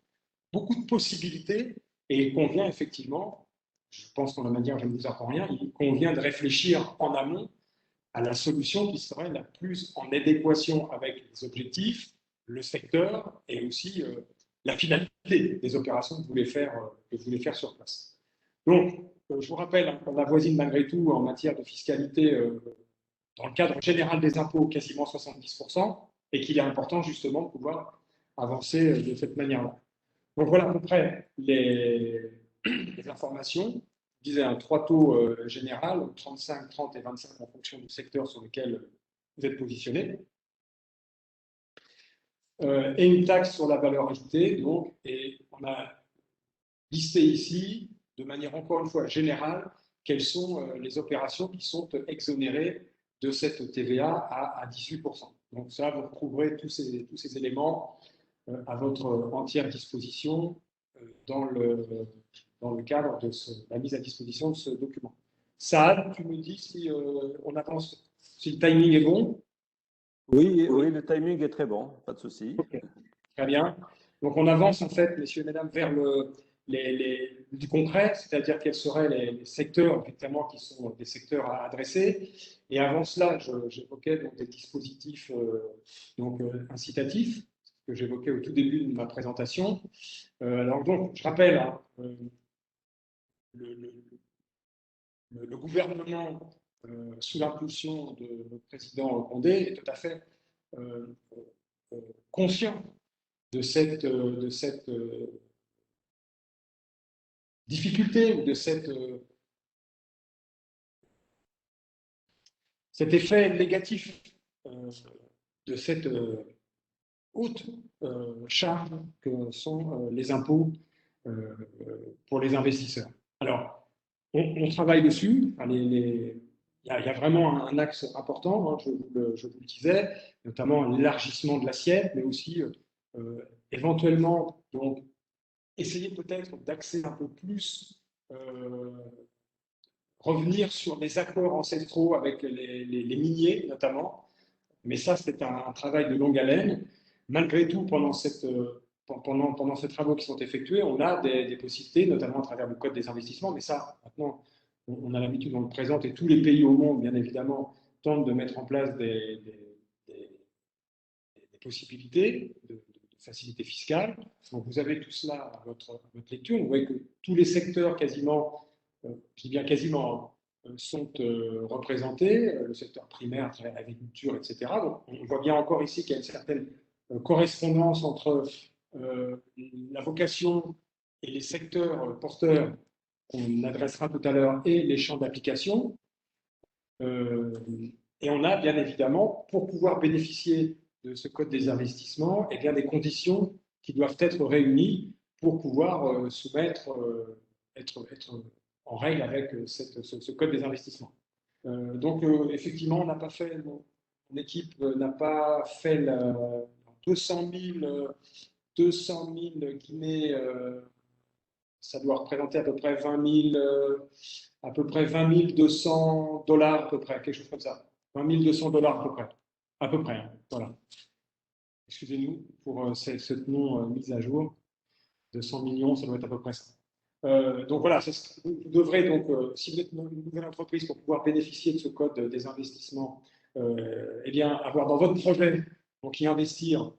beaucoup de possibilités, et il convient effectivement, je pense qu'en la manière, je ne vous apprends rien, il convient de réfléchir en amont à la solution qui serait la plus en adéquation avec les objectifs, le secteur et aussi la finalité des opérations que vous voulez faire sur place. Donc, je vous rappelle qu'on avoisine malgré tout en matière de fiscalité, dans le cadre général des impôts, quasiment 70%, et qu'il est important justement de pouvoir avancer de cette manière-là. Donc voilà à peu près les informations. Je disais un 3 taux général, 35, 30 et 25 en fonction du secteur sur lequel vous êtes positionné. Et une taxe sur la valeur ajoutée. Donc, et on a listé ici, de manière encore une fois générale, quelles sont les opérations qui sont exonérées de cette TVA à 18%. Donc ça, vous retrouverez tous ces éléments à votre entière disposition dans le cadre de la mise à disposition de ce document. Saad, tu me dis si on avance, si le timing est bon? Oui, le timing est très bon, pas de souci. Okay. Très bien. Donc on avance en fait, messieurs et mesdames, vers du concret, c'est-à-dire quels seraient les secteurs effectivement qui sont des secteurs à adresser. Et avant cela, j'évoquais donc des dispositifs incitatifs que j'évoquais au tout début de ma présentation. Alors donc, je rappelle, hein, le gouvernement, sous l'impulsion de notre président Condé, est tout à fait conscient de cette difficulté ou de cet effet négatif de cette haute charge que sont les impôts pour les investisseurs. Alors, on travaille dessus. Il y a vraiment un axe important, hein, je vous le disais, notamment l'élargissement de l'assiette, mais aussi éventuellement donc, essayer peut-être d'axer un peu plus, revenir sur les accords ancestraux avec les miniers notamment. Mais ça, c'est un travail de longue haleine. Malgré tout, pendant ces travaux qui sont effectués, on a des possibilités, notamment à travers le Code des investissements. Mais ça, maintenant, on a l'habitude, on le présente, et tous les pays au monde, bien évidemment, tentent de mettre en place des possibilités de facilité fiscale. Donc, vous avez tout cela à votre lecture. Vous voyez que tous les secteurs, quasiment, je dis bien quasiment, sont représentés, le secteur primaire, l'agriculture, etc. Donc, on voit bien encore ici qu'il y a une certaine correspondance entre la vocation et les secteurs porteurs qu'on adressera tout à l'heure et les champs d'application. Et on a bien évidemment, pour pouvoir bénéficier de ce code des investissements, et bien des conditions qui doivent être réunies pour pouvoir être en règle avec ce code des investissements. Donc, effectivement, on n'a pas fait, mon équipe n'a pas fait 200 000 guillemets, ça doit représenter à peu près 20 200 dollars, à peu près, quelque chose comme ça. 20 200 dollars à peu près, hein, voilà. Excusez-nous pour cette non-mise à jour. 200 millions, ça doit être à peu près ça. Donc voilà, vous devrez donc, si vous êtes une nouvelle entreprise, pour pouvoir bénéficier de ce code des investissements, eh bien, avoir dans votre projet, donc y investir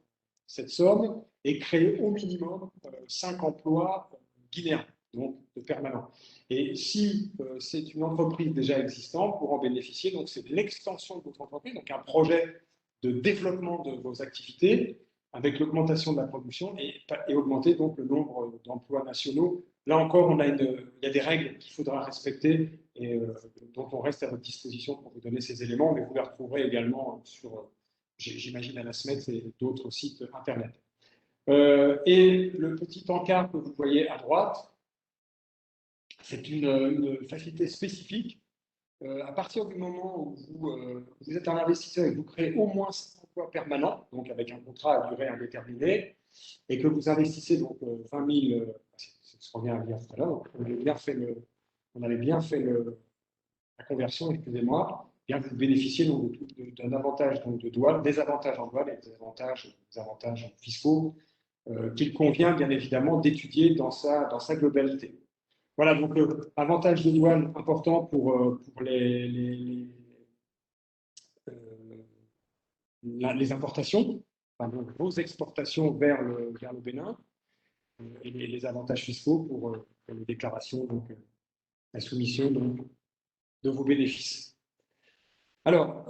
cette somme et créer au minimum 5 emplois guinéens, donc de permanents. Et si c'est une entreprise déjà existante, pour en bénéficier, donc c'est l'extension de votre entreprise, donc un projet de développement de vos activités avec l'augmentation de la production et augmenter donc le nombre d'emplois nationaux. Là encore, il y a des règles qu'il faudra respecter et dont on reste à votre disposition pour vous donner ces éléments, mais vous les retrouverez également sur, j'imagine, à la SMED et d'autres sites Internet. Et le petit encart que vous voyez à droite, c'est une facilité spécifique À partir du moment où vous êtes un investisseur et que vous créez au moins 100 emplois permanents, donc avec un contrat à durée indéterminée, et que vous investissez donc 20 000, c'est ce qu'on vient à dire tout à l'heure, on avait bien fait la conversion, excusez-moi, bien vous bénéficiez donc d'un avantage donc de douane, des avantages en douane et des avantages fiscaux qu'il convient bien évidemment d'étudier dans sa globalité. Voilà, donc avantage de douane important pour les importations, enfin, donc vos exportations vers le Bénin, et les avantages fiscaux pour les déclarations, donc la soumission donc, de vos bénéfices. Alors,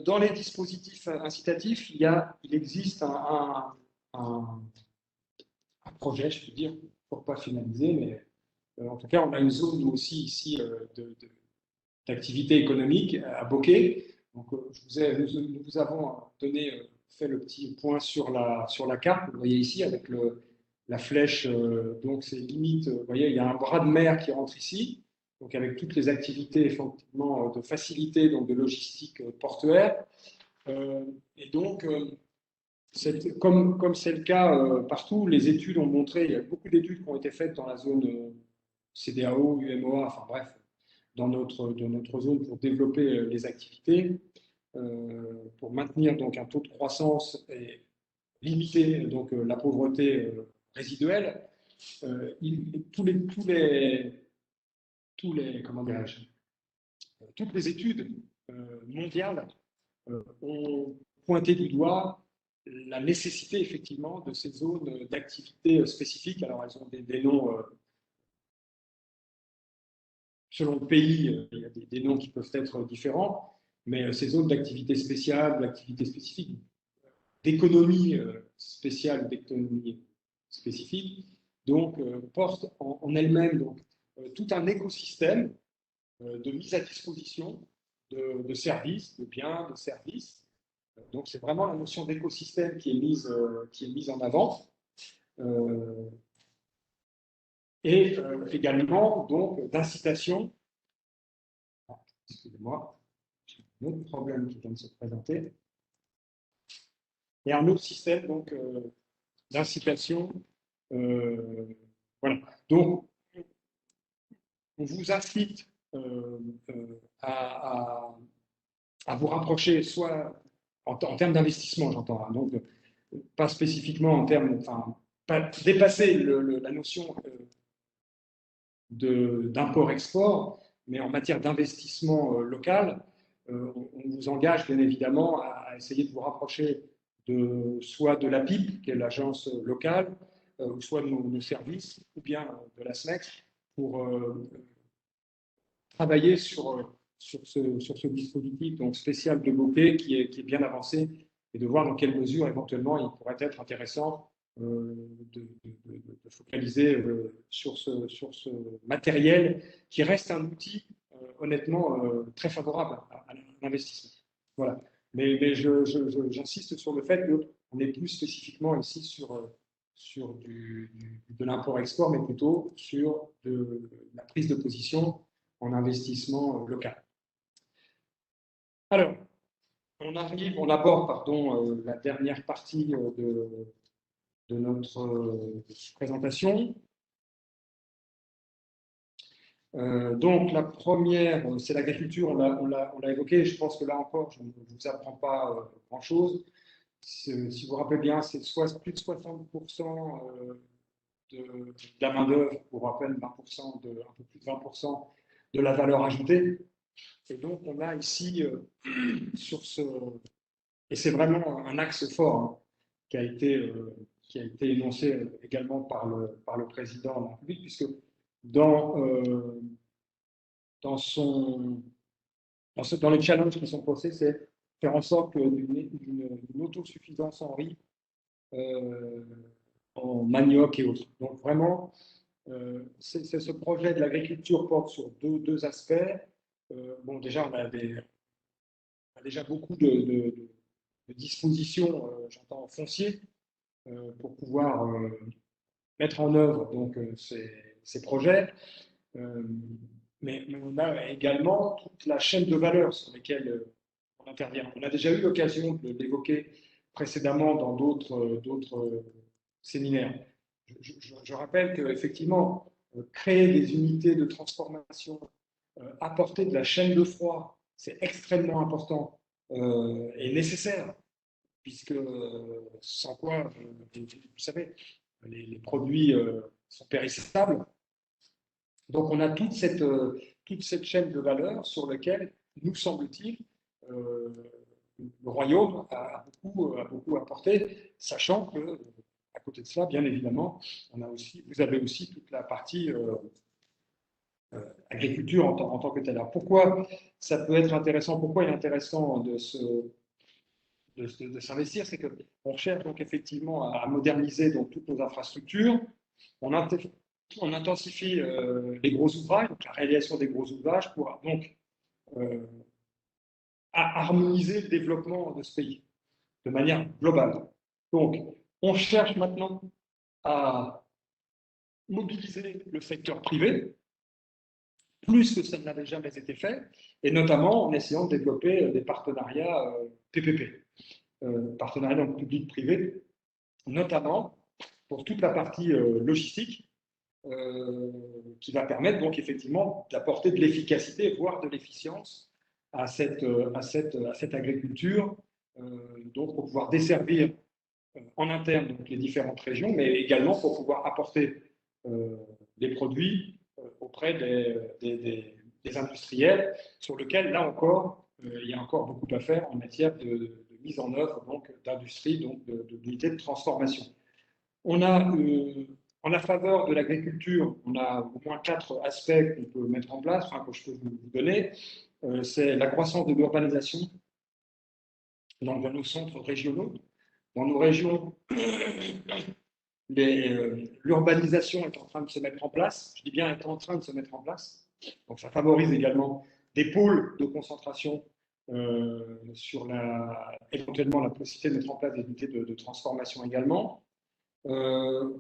dans les dispositifs incitatifs, il existe un projet, je peux dire, pour ne pas finaliser, mais en tout cas, on a une zone, nous aussi, ici, d'activité économique à Bokeh. Donc, nous vous avons fait le petit point sur la carte, vous voyez ici, avec la flèche, donc c'est limite, vous voyez, il y a un bras de mer qui rentre ici, donc avec toutes les activités, effectivement, de facilité, donc de logistique portuaire. Et donc, comme c'est le cas partout, les études ont montré, il y a beaucoup d'études qui ont été faites dans la zone CDAO, UMOA, enfin bref, dans notre zone pour développer les activités, pour maintenir donc un taux de croissance et limiter donc la pauvreté résiduelle. Comment dirais-je, toutes les études mondiales ont pointé du doigt la nécessité effectivement de ces zones d'activité spécifiques. Alors elles ont des noms selon le pays, il y a des noms qui peuvent être différents, mais ces zones d'activité spéciale, d'activité spécifique, d'économie spéciale, d'économie spécifique, donc portent en elles-mêmes donc tout un écosystème de mise à disposition de services, de biens, de services. Donc c'est vraiment la notion d'écosystème qui est mise en avant. Et également donc d'incitation. Excusez-moi, j'ai un autre problème qui vient de se présenter. Et un autre système donc d'incitation. Voilà. Donc on vous incite à vous rapprocher, soit en termes d'investissement, j'entends, hein, donc pas spécifiquement en termes, enfin, pas dépasser la notion d'import-export, mais en matière d'investissement local, on vous engage bien évidemment à essayer de vous rapprocher soit de la PIP, qui est l'agence locale, ou soit de nos services, ou bien de la SMEX, pour travailler sur ce dispositif donc spécial de Bokeh qui est bien avancé, et de voir dans quelle mesure éventuellement il pourrait être intéressant de focaliser sur ce matériel qui reste un outil honnêtement très favorable à l'investissement. Voilà. Mais j'insiste sur le fait qu'on est plus spécifiquement ici sur de l'import-export, mais plutôt sur la prise de position en investissement local. Alors, on aborde la dernière partie de notre présentation. Donc, la première, c'est l'agriculture, on l'a évoqué, je pense que là encore, je ne vous apprends pas grand-chose. Si vous vous rappelez bien, c'est plus de 60% de la main-d'œuvre, pour rappel, 20%, un peu plus de 20% de la valeur ajoutée. Et donc, on a ici, et c'est vraiment un axe fort hein, qui a été énoncé également par le président de la République, puisque dans les challenges qui sont posés, c'est faire en sorte qu'une autosuffisance en riz, en manioc et autres. Donc vraiment, ce projet de l'agriculture porte sur deux aspects. Bon, déjà, on a déjà beaucoup de dispositions, j'entends foncier, pour pouvoir mettre en œuvre donc, ces projets. mais on a également toute la chaîne de valeur sur laquelle on intervient. On a déjà eu l'occasion de l'évoquer précédemment dans d'autres séminaires. Je rappelle qu'effectivement, créer des unités de transformation, apporter de la chaîne de froid, c'est extrêmement important et nécessaire, puisque sans quoi, vous savez, les produits sont périssables. Donc on a toute cette chaîne de valeur sur laquelle, nous semble-t-il, le royaume a beaucoup apporté, sachant que, à côté de cela, bien évidemment, vous avez aussi toute la partie agriculture en tant que telle. Alors pourquoi ça peut être intéressant, pourquoi il est intéressant de s'investir, c'est qu'on cherche donc effectivement à moderniser donc toutes nos infrastructures, on intensifie les gros ouvrages, donc la réalisation des gros ouvrages pour donc harmoniser le développement de ce pays de manière globale. Donc, on cherche maintenant à mobiliser le secteur privé, plus que ça ne l'avait jamais été fait, et notamment en essayant de développer des partenariats PPP, partenariats public-privé, notamment pour toute la partie logistique, qui va permettre donc effectivement d'apporter de l'efficacité, voire de l'efficience à cette agriculture, donc pour pouvoir desservir en interne donc, les différentes régions, mais également pour pouvoir apporter des produits auprès des industriels, sur lesquels, là encore, il y a encore beaucoup à faire en matière de mise en œuvre d'industrie, donc d'unités de transformation. On a, en la faveur de l'agriculture, on a au moins 4 aspects qu'on peut mettre en place, que je peux vous donner. C'est la croissance de l'urbanisation dans nos centres régionaux. Dans nos régions, l'urbanisation est en train de se mettre en place. Je dis bien est en train de se mettre en place. Donc ça favorise également des pôles de concentration sur éventuellement la possibilité de mettre en place des unités de transformation également. On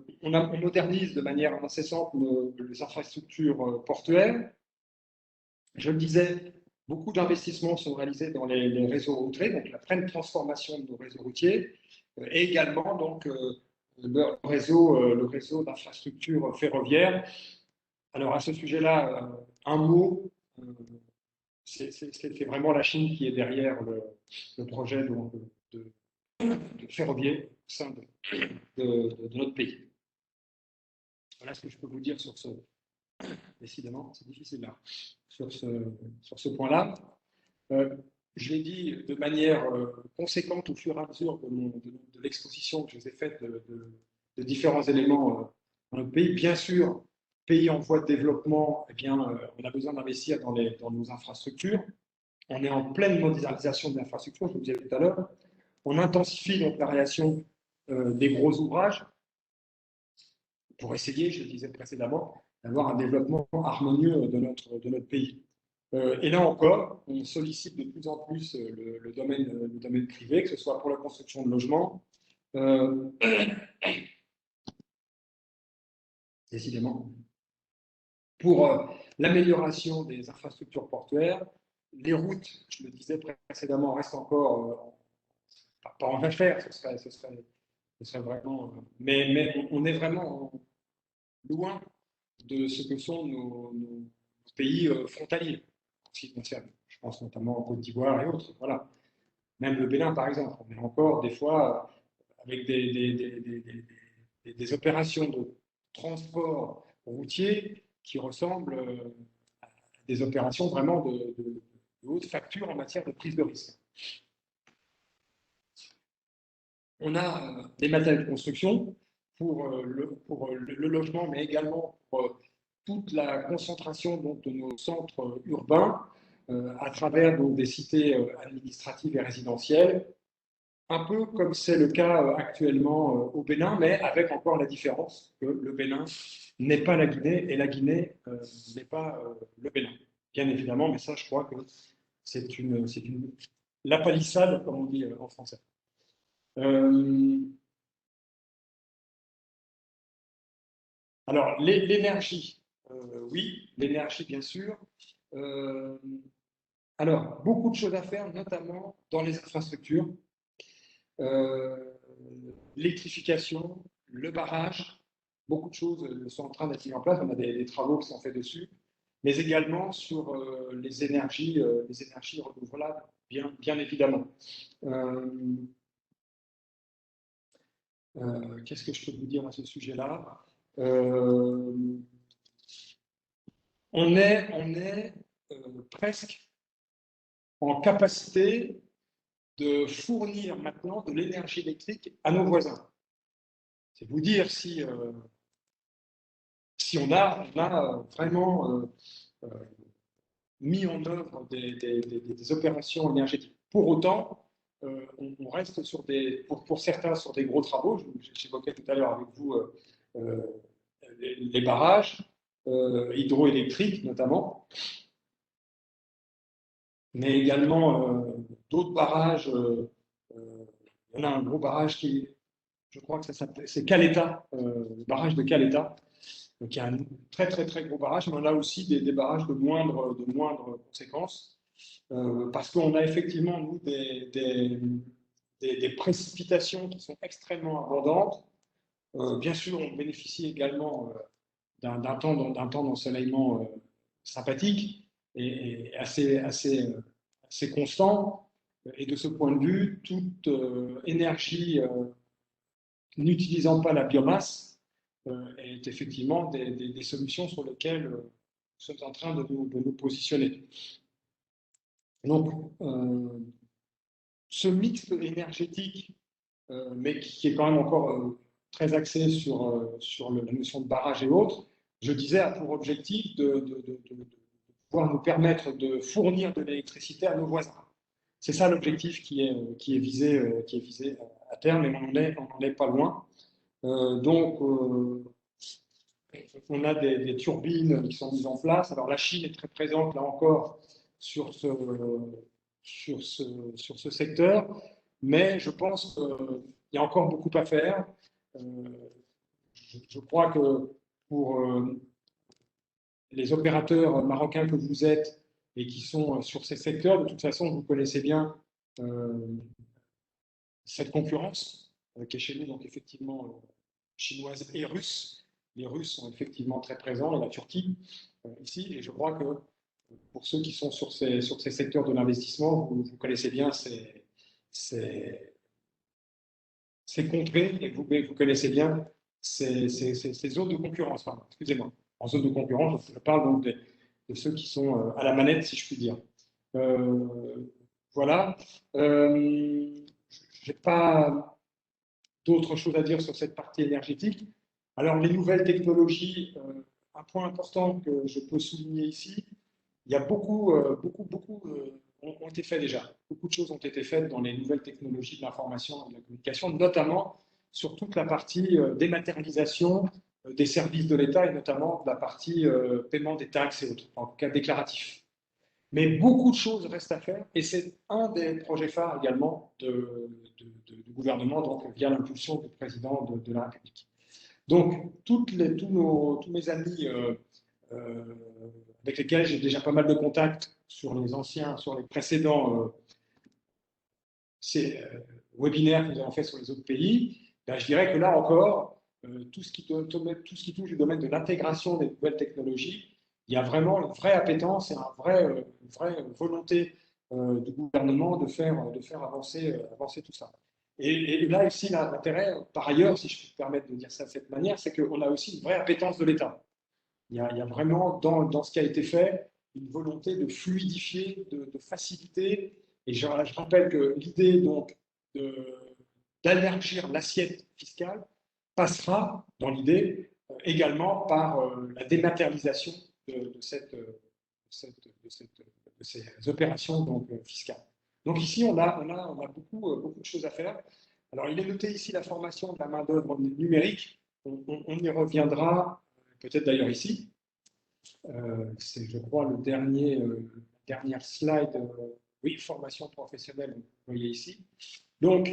modernise de manière incessante les infrastructures portuaires. Je le disais, beaucoup d'investissements sont réalisés dans les réseaux routiers, donc la pleine transformation de nos réseaux routiers, et également donc, le réseau d'infrastructures ferroviaires. Alors à ce sujet-là, un mot, c'est vraiment la Chine qui est derrière le projet de ferroviaire au sein de notre pays. Voilà ce que je peux vous dire sur ce. Décidément, c'est difficile là, sur ce point-là. Je l'ai dit de manière conséquente au fur et à mesure de l'exposition que je vous ai faite de différents éléments dans notre pays. Bien sûr, pays en voie de développement, eh bien, on a besoin d'investir dans nos infrastructures. On est en pleine modernisation de l'infrastructure, je vous le disais tout à l'heure. On intensifie donc la réalisation des gros ouvrages pour essayer, je le disais précédemment, d'avoir un développement harmonieux de notre pays. Et là encore, on sollicite de plus en plus le domaine privé, que ce soit pour la construction de logements, décidément, pour l'amélioration des infrastructures portuaires. Les routes, je le disais précédemment, restent encore pas en affaire, ce serait vraiment. Mais on est vraiment loin de ce que sont nos pays frontaliers, en ce qui concerne. Je pense notamment en Côte d'Ivoire et autres. Voilà. Même le Bénin, par exemple. On est encore des fois avec des opérations de transport routier qui ressemblent à des opérations vraiment de haute facture en matière de prise de risque. On a des matériaux de construction pour le logement, mais également pour toute la concentration donc, de nos centres urbains à travers donc, des cités administratives et résidentielles, un peu comme c'est le cas actuellement au Bénin, mais avec encore la différence que le Bénin n'est pas la Guinée et la Guinée n'est pas le Bénin. Bien évidemment, mais ça, je crois que c'est la palissade, comme on dit en français. Alors, l'énergie. Oui, l'énergie, bien sûr. Alors, beaucoup de choses à faire, notamment dans les infrastructures. L'électrification, le barrage, beaucoup de choses sont en train d'être mises en place. On a des travaux qui sont faits dessus, mais également sur les énergies renouvelables, bien évidemment. Qu'est-ce que je peux vous dire à ce sujet-là? On est presque en capacité de fournir maintenant de l'énergie électrique à nos voisins. C'est vous dire si on a vraiment mis en œuvre des opérations énergétiques. Pour autant, on reste sur pour certains sur des gros travaux. J'évoquais tout à l'heure avec vous les barrages hydroélectriques notamment, mais également d'autres barrages. Il y en a un gros barrage je crois que c'est Caleta, le barrage de Caleta. Donc il y a un très très gros barrage, mais on a aussi des barrages de moindre conséquence, parce qu'on a effectivement, nous, des précipitations qui sont extrêmement abondantes. Bien sûr, on bénéficie également d'un temps d'ensoleillement sympathique et assez constant. Et de ce point de vue, toute énergie n'utilisant pas la biomasse est effectivement des solutions sur lesquelles nous sommes en train de nous positionner. Donc, ce mix énergétique, mais qui est quand même encore très axé sur la notion de barrage et autres, je disais, a pour objectif de pouvoir nous permettre de fournir de l'électricité à nos voisins. C'est ça l'objectif qui est visé à terme, et on n'en est pas loin. Donc, on a des turbines qui sont mises en place. Alors, la Chine est très présente, là encore, sur ce secteur, mais je pense qu'il y a encore beaucoup à faire. Je crois que pour les opérateurs marocains que vous êtes et qui sont sur ces secteurs, de toute façon, vous connaissez bien cette concurrence qui est chez nous, donc effectivement chinoise et russe. Les Russes sont effectivement très présents, et la Turquie ici, et je crois que pour ceux qui sont sur ces secteurs de l'investissement, vous connaissez bien ces contrées, et vous connaissez bien ces zones de concurrence. Pardon, excusez-moi. En zone de concurrence, je parle donc de ceux qui sont à la manette, si je puis dire. Voilà. Je n'ai pas d'autres choses à dire sur cette partie énergétique. Alors, les nouvelles technologies, un point important que je peux souligner ici, il y a beaucoup ont été faits déjà. Beaucoup de choses ont été faites dans les nouvelles technologies de l'information et de la communication, notamment sur toute la partie dématérialisation des services de l'État, et notamment de la partie paiement des taxes et autres, en tout cas déclaratif. Mais beaucoup de choses restent à faire, et c'est un des projets phares également du gouvernement, donc via l'impulsion du président de la République. Donc, tous mes amis avec lesquels j'ai déjà pas mal de contacts sur les précédents webinaires que nous avons fait sur les autres pays, ben, je dirais que là encore, tout ce qui touche le domaine de l'intégration des nouvelles technologies, il y a vraiment une vraie appétence et une vraie volonté du gouvernement de faire avancer tout ça. Et là, ici, l'intérêt, par ailleurs, si je puis me permettre de dire ça de cette manière, c'est qu'on a aussi une vraie appétence de l'État. Il y a vraiment, dans ce qui a été fait, une volonté de fluidifier, de faciliter. Et je rappelle que l'idée donc d'élargir l'assiette fiscale passera, dans l'idée, également par la dématérialisation de ces opérations donc, fiscales. Donc ici, on a beaucoup de choses à faire. Alors, il est noté ici la formation de la main-d'œuvre numérique. On y reviendra peut-être d'ailleurs ici. C'est, je crois, dernière slide. Oui, formation professionnelle, vous voyez ici. Donc,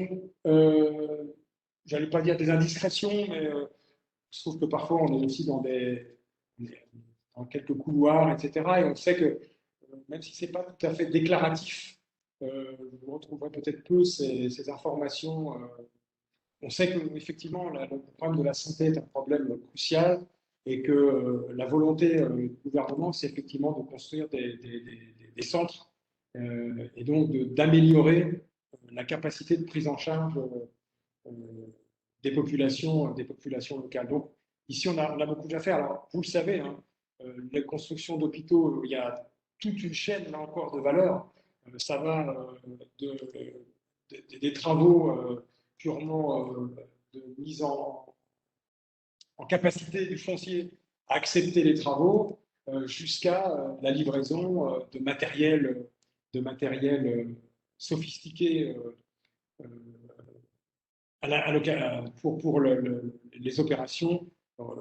j'allais pas dire des indiscrétions, mais je trouve que parfois on est aussi dans dans quelques couloirs, etc. Et on sait que même si ce n'est pas tout à fait déclaratif, vous retrouverez peut-être peu ces informations. On sait qu'effectivement, le problème de la santé est un problème crucial et que la volonté du gouvernement, c'est effectivement de construire des centres et donc d'améliorer la capacité de prise en charge des populations locales. Donc, ici, on a beaucoup à faire. Alors, vous le savez, hein, la construction d'hôpitaux, il y a toute une chaîne, là encore, de valeur. Ça va des travaux purement de mise en capacité du foncier à accepter les travaux, jusqu'à la livraison de matériel sophistiqué pour les opérations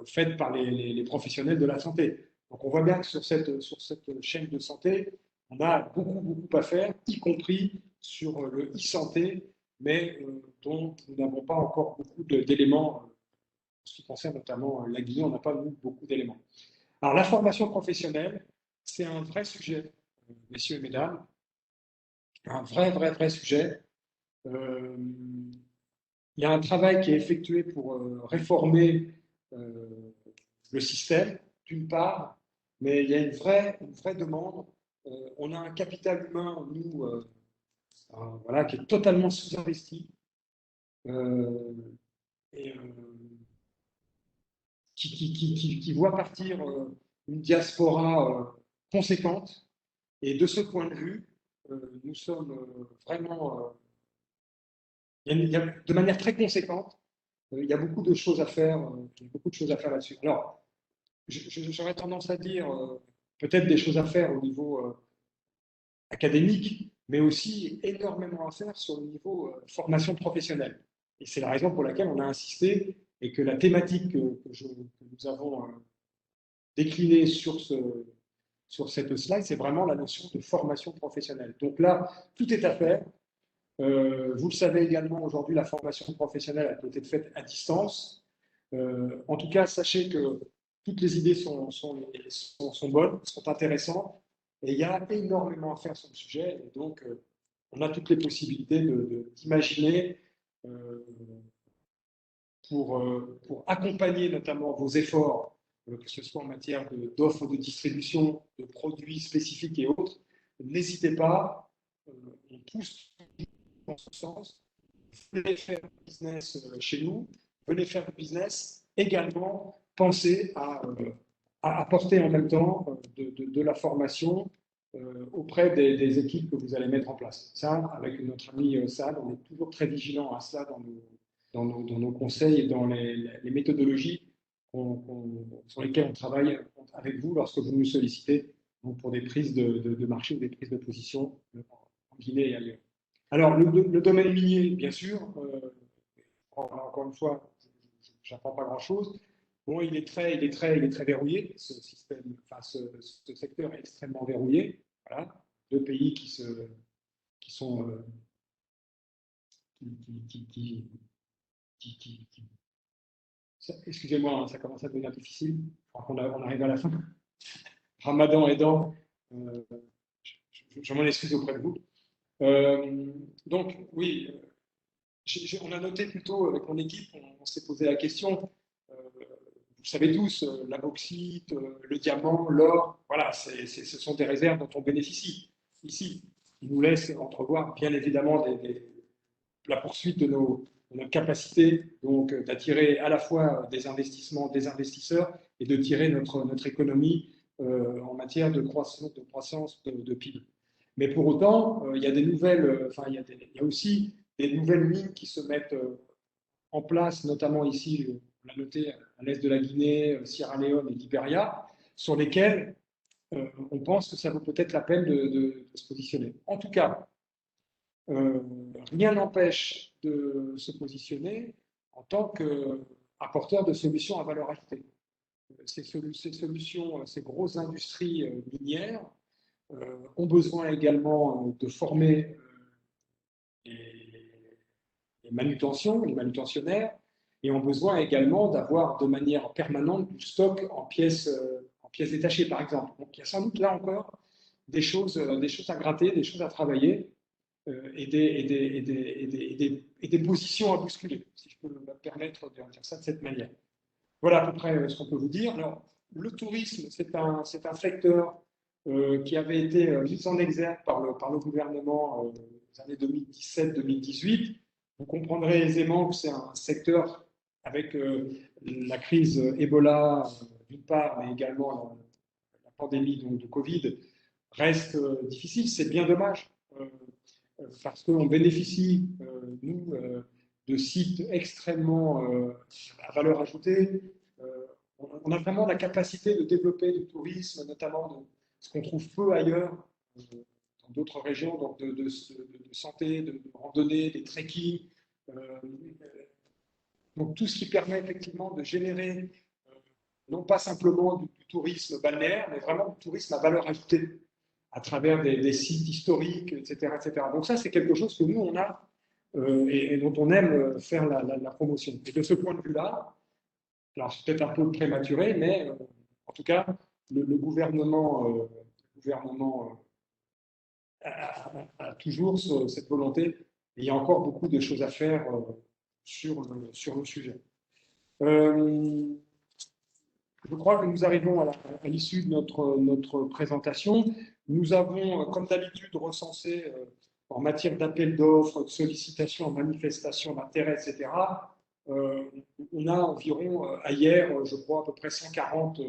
faites par les professionnels de la santé. Donc on voit bien que sur cette chaîne de santé, on a beaucoup à faire, y compris sur le e-santé, mais dont nous n'avons pas encore beaucoup d'éléments. En ce qui concerne notamment la Guinée, on n'a pas beaucoup d'éléments. Alors la formation professionnelle, c'est un vrai sujet, messieurs et mesdames, un vrai sujet. Il y a un travail qui est effectué pour réformer le système, d'une part, mais il y a une vraie demande. On a un capital humain, nous, voilà, qui est totalement sous-investi et qui voit partir une diaspora conséquente. Et de ce point de vue, nous sommes vraiment, de manière très conséquente, il y a beaucoup de choses à faire, là-dessus. Alors, j'aurais tendance à dire peut-être des choses à faire au niveau académique, mais aussi énormément à faire sur le niveau formation professionnelle. Et c'est la raison pour laquelle on a insisté et que la thématique que nous avons déclinée sur cette slide, c'est vraiment la notion de formation professionnelle. Donc là, tout est à faire. Vous le savez également, aujourd'hui, la formation professionnelle peut être faite à distance. En tout cas, sachez que toutes les idées sont bonnes, sont intéressantes, et il y a énormément à faire sur le sujet. Et donc, on a toutes les possibilités d'imaginer pour accompagner notamment vos efforts, que ce soit en matière d'offres de distribution, de produits spécifiques et autres. N'hésitez pas, on pousse dans ce sens. Venez faire du business chez nous, venez faire du business également, pensez à apporter en même temps de la formation auprès des équipes que vous allez mettre en place. Ça, avec notre ami Saad, on est toujours très vigilant à cela dans nos conseils et dans les méthodologies sur lesquelles on travaille avec vous lorsque vous nous sollicitez pour des prises de marché ou des prises de position en Guinée et ailleurs. Alors, le domaine minier, bien sûr, encore une fois, je n'apprends pas grand-chose. Bon, il est très verrouillé, ce système, enfin, ce secteur est extrêmement verrouillé. Voilà, deux pays qui sont excusez-moi, ça commence à devenir difficile. On arrive à la fin. Ramadan aidant, je m'en excuse auprès de vous. Donc, oui, on a noté plutôt avec mon équipe, on s'est posé la question, vous savez tous, la bauxite, le diamant, l'or, voilà, ce sont des réserves dont on bénéficie ici. Ils nous laissent entrevoir, bien évidemment, la poursuite de nos capacités donc d'attirer à la fois des investissements, des investisseurs et de tirer notre économie en matière de croissance de PIB. Mais pour autant, il y a des nouvelles, il y a aussi des nouvelles mines qui se mettent en place, notamment ici, on l'a noté, à l'est de la Guinée, Sierra Leone et Libéria, sur lesquelles on pense que ça vaut peut-être la peine de se positionner. En tout cas, rien n'empêche de se positionner en tant qu'apporteur de solutions à valeur ajoutée. Ces solutions, ces grosses industries minières ont besoin également de former les manutentionnaires, et ont besoin également d'avoir de manière permanente du stock en pièces pièces détachées, par exemple. Donc, il y a sans doute là encore des choses à gratter, des choses à travailler et des positions à bousculer, si je peux me permettre de dire ça de cette manière. Voilà à peu près ce qu'on peut vous dire. Alors, le tourisme, c'est un secteur qui avait été mis en exergue par le gouvernement des années 2017-2018. Vous comprendrez aisément que c'est un secteur avec la crise Ebola d'une part, mais également la pandémie donc, de Covid, reste difficile. C'est bien dommage parce qu'on bénéficie, nous, de sites extrêmement à valeur ajoutée. On a vraiment la capacité de développer du tourisme, notamment de ce qu'on trouve peu ailleurs, dans d'autres régions, donc de santé, de randonnée, des trekking. Donc tout ce qui permet effectivement de générer non pas simplement du tourisme balnéaire, mais vraiment du tourisme à valeur ajoutée à travers des sites historiques, etc., etc. Donc ça, c'est quelque chose que nous, on a et dont on aime faire la promotion. Et de ce point de vue-là, alors c'est peut-être un peu prématuré, mais en tout cas, le gouvernement, a toujours cette volonté. Et il y a encore beaucoup de choses à faire sur le sujet. Je crois que nous arrivons à l'issue de notre présentation. Nous avons, comme d'habitude, recensé en matière d'appel d'offres, de sollicitations, manifestations d'intérêt, etc. On a environ, à hier, je crois, à peu près 140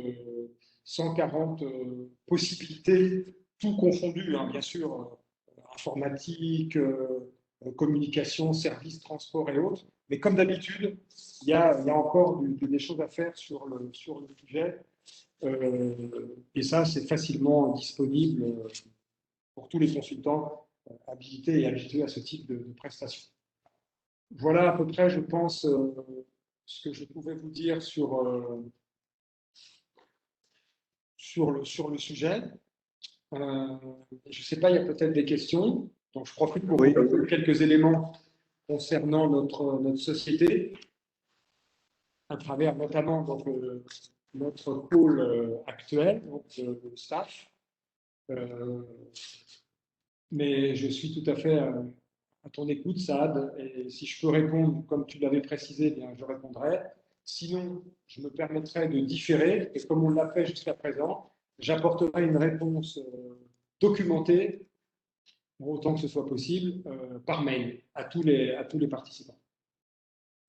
possibilités, tout confondu, hein, bien sûr, informatique, communication, services, transport et autres. Mais comme d'habitude, il y a encore des choses à faire sur le sujet. Et ça, c'est facilement disponible pour tous les consultants habilités et habitués à ce type de prestations. Voilà à peu près, je pense, ce que je pouvais vous dire sur le sujet. Je ne sais pas, il y a peut-être des questions. Donc, je profite pour vous donner quelques éléments concernant notre société, à travers notamment donc, notre pôle actuel, donc le staff. Mais je suis tout à fait à ton écoute, Saad, et si je peux répondre, comme tu l'avais précisé, bien, je répondrai. Sinon, je me permettrai de différer, et comme on l'a fait jusqu'à présent, j'apporterai une réponse documentée, pour autant que ce soit possible, par mail à tous les participants.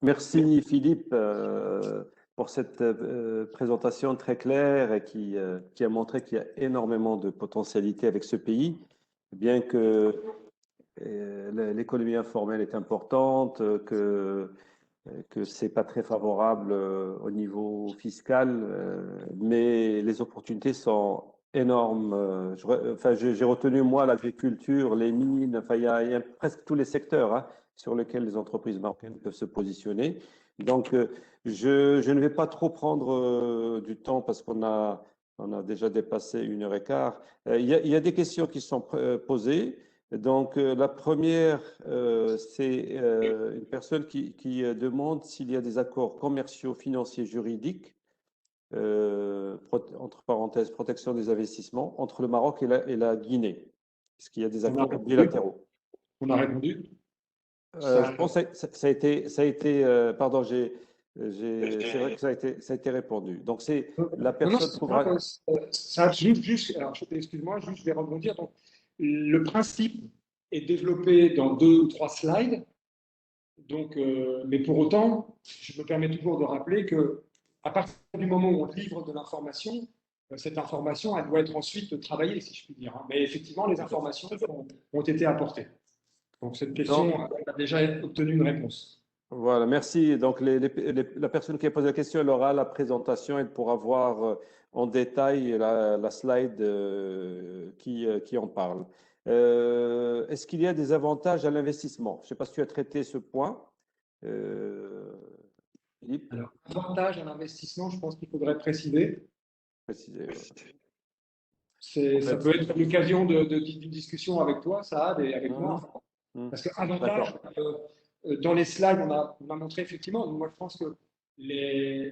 Merci Philippe pour cette présentation très claire et qui a montré qu'il y a énormément de potentialités avec ce pays, bien que l'économie informelle est importante, que c'est pas très favorable au niveau fiscal, mais les opportunités sont énormes. J'ai retenu moi l'agriculture, les mines, enfin il y a presque tous les secteurs hein, sur lesquels les entreprises marocaines peuvent se positionner. Donc je ne vais pas trop prendre du temps parce qu'on a déjà dépassé 1 h 15. Il y a des questions qui sont posées. Donc, la première, c'est une personne qui demande s'il y a des accords commerciaux, financiers, juridiques, entre parenthèses, protection des investissements, entre le Maroc et la Guinée. Est-ce qu'il y a des accords bilatéraux? On a répondu. Je pense que ça a été pardon, c'est vrai que ça a été répondu. Donc, c'est la personne trouvera. Ça, alors, excuse-moi, juste, je vais rebondir. Donc, le principe est développé dans 2 ou 3 slides. Donc, mais pour autant, je me permets toujours de rappeler que à partir du moment où on livre de l'information, cette information, elle doit être ensuite travaillée, si je puis dire. Hein. Mais effectivement, les informations ont été apportées. Donc, cette question a déjà obtenu une réponse. Voilà, merci. Donc, la personne qui a posé la question, elle aura la présentation, elle pourra voir en détail la slide qui en parle. Est-ce qu'il y a des avantages à l'investissement? Je ne sais pas si tu as traité ce point. Philippe? Alors, avantage à l'investissement, je pense qu'il faudrait préciser. Ça peut être l'occasion d'une discussion avec toi, Saad, et avec moi. Parce que avantage, dans les slides, on a montré effectivement, moi je pense que les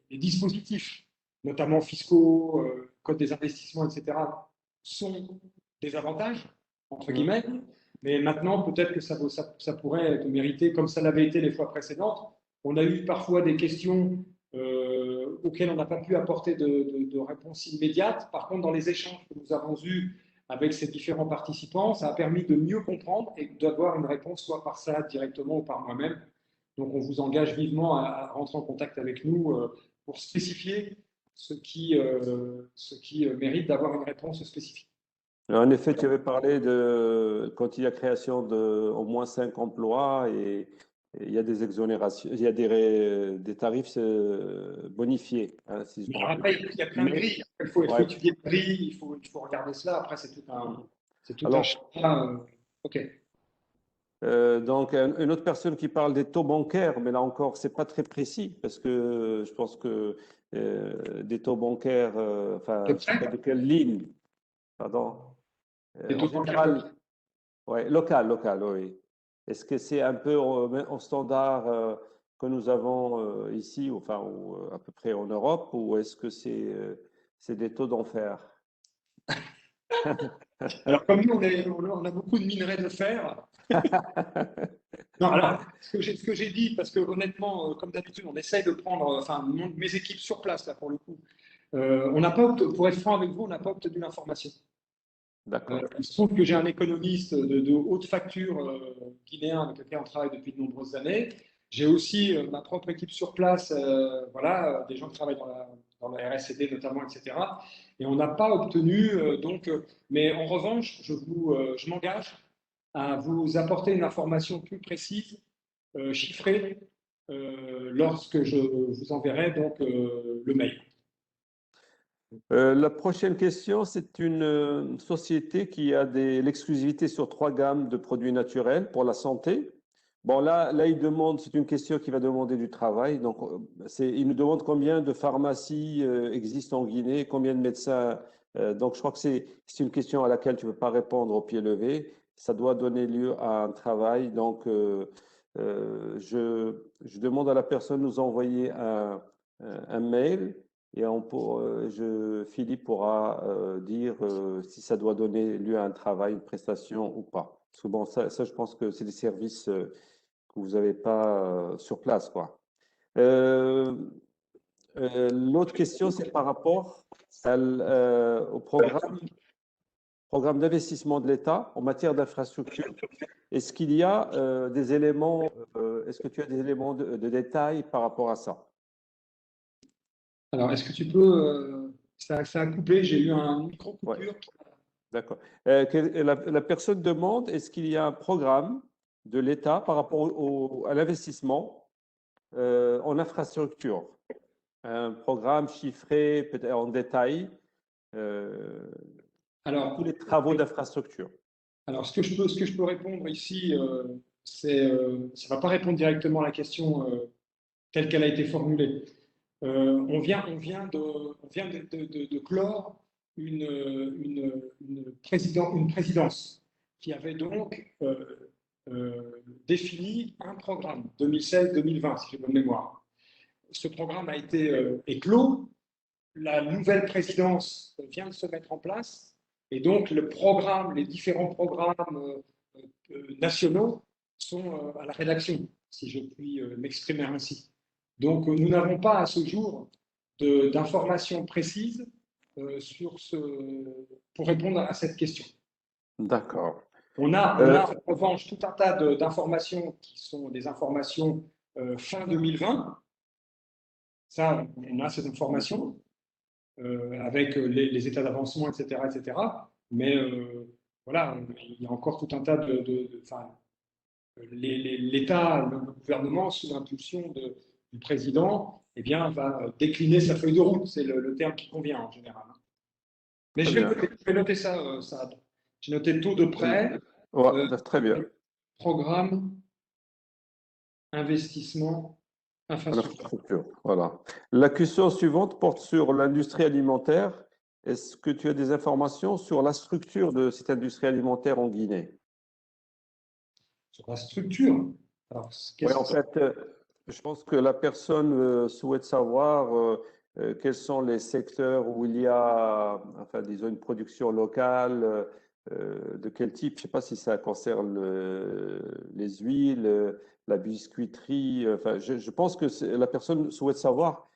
dispositifs notamment fiscaux, code des investissements, etc., sont des avantages, entre guillemets. Mais maintenant, peut-être que ça pourrait être mérité, comme ça l'avait été les fois précédentes. On a eu parfois des questions auxquelles on n'a pas pu apporter de réponse immédiate. Par contre, dans les échanges que nous avons eus avec ces différents participants, ça a permis de mieux comprendre et d'avoir une réponse soit par ça directement ou par moi-même. Donc, on vous engage vivement à rentrer en contact avec nous pour spécifier ce qui mérite d'avoir une réponse spécifique. En effet, tu avais parlé de quand il y a création de au moins 5 emplois et il y a des exonérations, il y a des tarifs bonifiés, hein, si je me Mais rappelle. après, il y a plein de Mais, grilles. Il faut ouais. étudier le prix, il faut regarder cela. Après, c'est tout un Alors, schéma. OK. donc, une autre personne qui parle des taux bancaires, mais là encore, c'est pas très précis parce que je pense que des taux bancaires, enfin, C'est je sais pas prêt? de quelle ligne, pardon. Les En taux bancaires. général, ouais, local, oui. Est-ce que c'est un peu au standard que nous avons ici, enfin, ou à peu près en Europe, ou est-ce que c'est des taux d'enfer? Alors, comme nous, on a beaucoup de minerais de fer. Non, alors, ce que j'ai dit, parce que honnêtement, comme d'habitude, on essaye de prendre, enfin, mes équipes sur place, là, pour le coup. On n'a pas, pour être franc avec vous, on n'a pas obtenu l'information. D'accord. Il se trouve que j'ai un économiste de haute facture guinéen avec lequel on travaille depuis de nombreuses années. J'ai aussi ma propre équipe sur place, voilà, des gens qui travaillent dans la RSD notamment, etc. Et on n'a pas obtenu, mais en revanche, je m'engage à vous apporter une information plus précise, chiffrée, lorsque je vous enverrai donc le mail. La prochaine question, c'est une société qui a l'exclusivité sur 3 gammes de produits naturels pour la santé. Bon, là, il demande, c'est une question qui va demander du travail. Donc, il nous demande combien de pharmacies existent en Guinée, combien de médecins. Donc, je crois que c'est une question à laquelle tu ne peux pas répondre au pied levé. Ça doit donner lieu à un travail. Donc, je demande à la personne de nous envoyer un mail. Et Philippe pourra dire si ça doit donner lieu à un travail, une prestation ou pas. Parce que bon, ça je pense que c'est des services que vous n'avez pas sur place, quoi. Euh, L'autre question, c'est par rapport au programme d'investissement de l'État en matière d'infrastructure. Est-ce qu'il y a des éléments, est-ce que tu as des éléments de détail par rapport à ça? Alors, est-ce que tu peux, ça a coupé, j'ai eu un Ouais. micro-coupure. D'accord. La personne demande, est-ce qu'il y a un programme de l'État par rapport à l'investissement en infrastructure? Un programme chiffré, peut-être en détail, euh, pour tous Alors, les travaux d'infrastructure. alors ce que je peux répondre ici, ça ne va pas répondre directement à la question telle qu'elle a été formulée. On vient de clore une présidence qui avait donc défini un programme 2016-2020, si j'ai bonne mémoire. Ce programme a été éclos. La nouvelle présidence vient de se mettre en place et donc les différents programmes nationaux sont à la rédaction, si je puis m'exprimer ainsi. Donc nous n'avons pas à ce jour d'informations précises pour répondre à cette question. D'accord. On a en revanche tout un tas d'informations qui sont des informations fin 2020. Ça, on a ces informations avec les états d'avancement, etc., etc. Mais voilà, il y a encore tout un tas l'État, le gouvernement, sous l'impulsion du président, eh bien, va décliner sa feuille de route. C'est le terme qui convient en général. Mais Très bien. je vais noter ça, Saad. J'ai noté taux de prêt, Ouais, très bien. programme, investissement, En infrastructure. infrastructure. Voilà. La question suivante porte sur l'industrie alimentaire. Est-ce que tu as des informations sur la structure de cette industrie alimentaire en Guinée? Sur la structure. Alors, Oui, en fait, je pense que la personne souhaite savoir quels sont les secteurs où il y a, enfin, disons, une production locale, de quel type? Je ne sais pas si ça concerne les huiles, la biscuiterie. Enfin, je pense que la personne souhaite savoir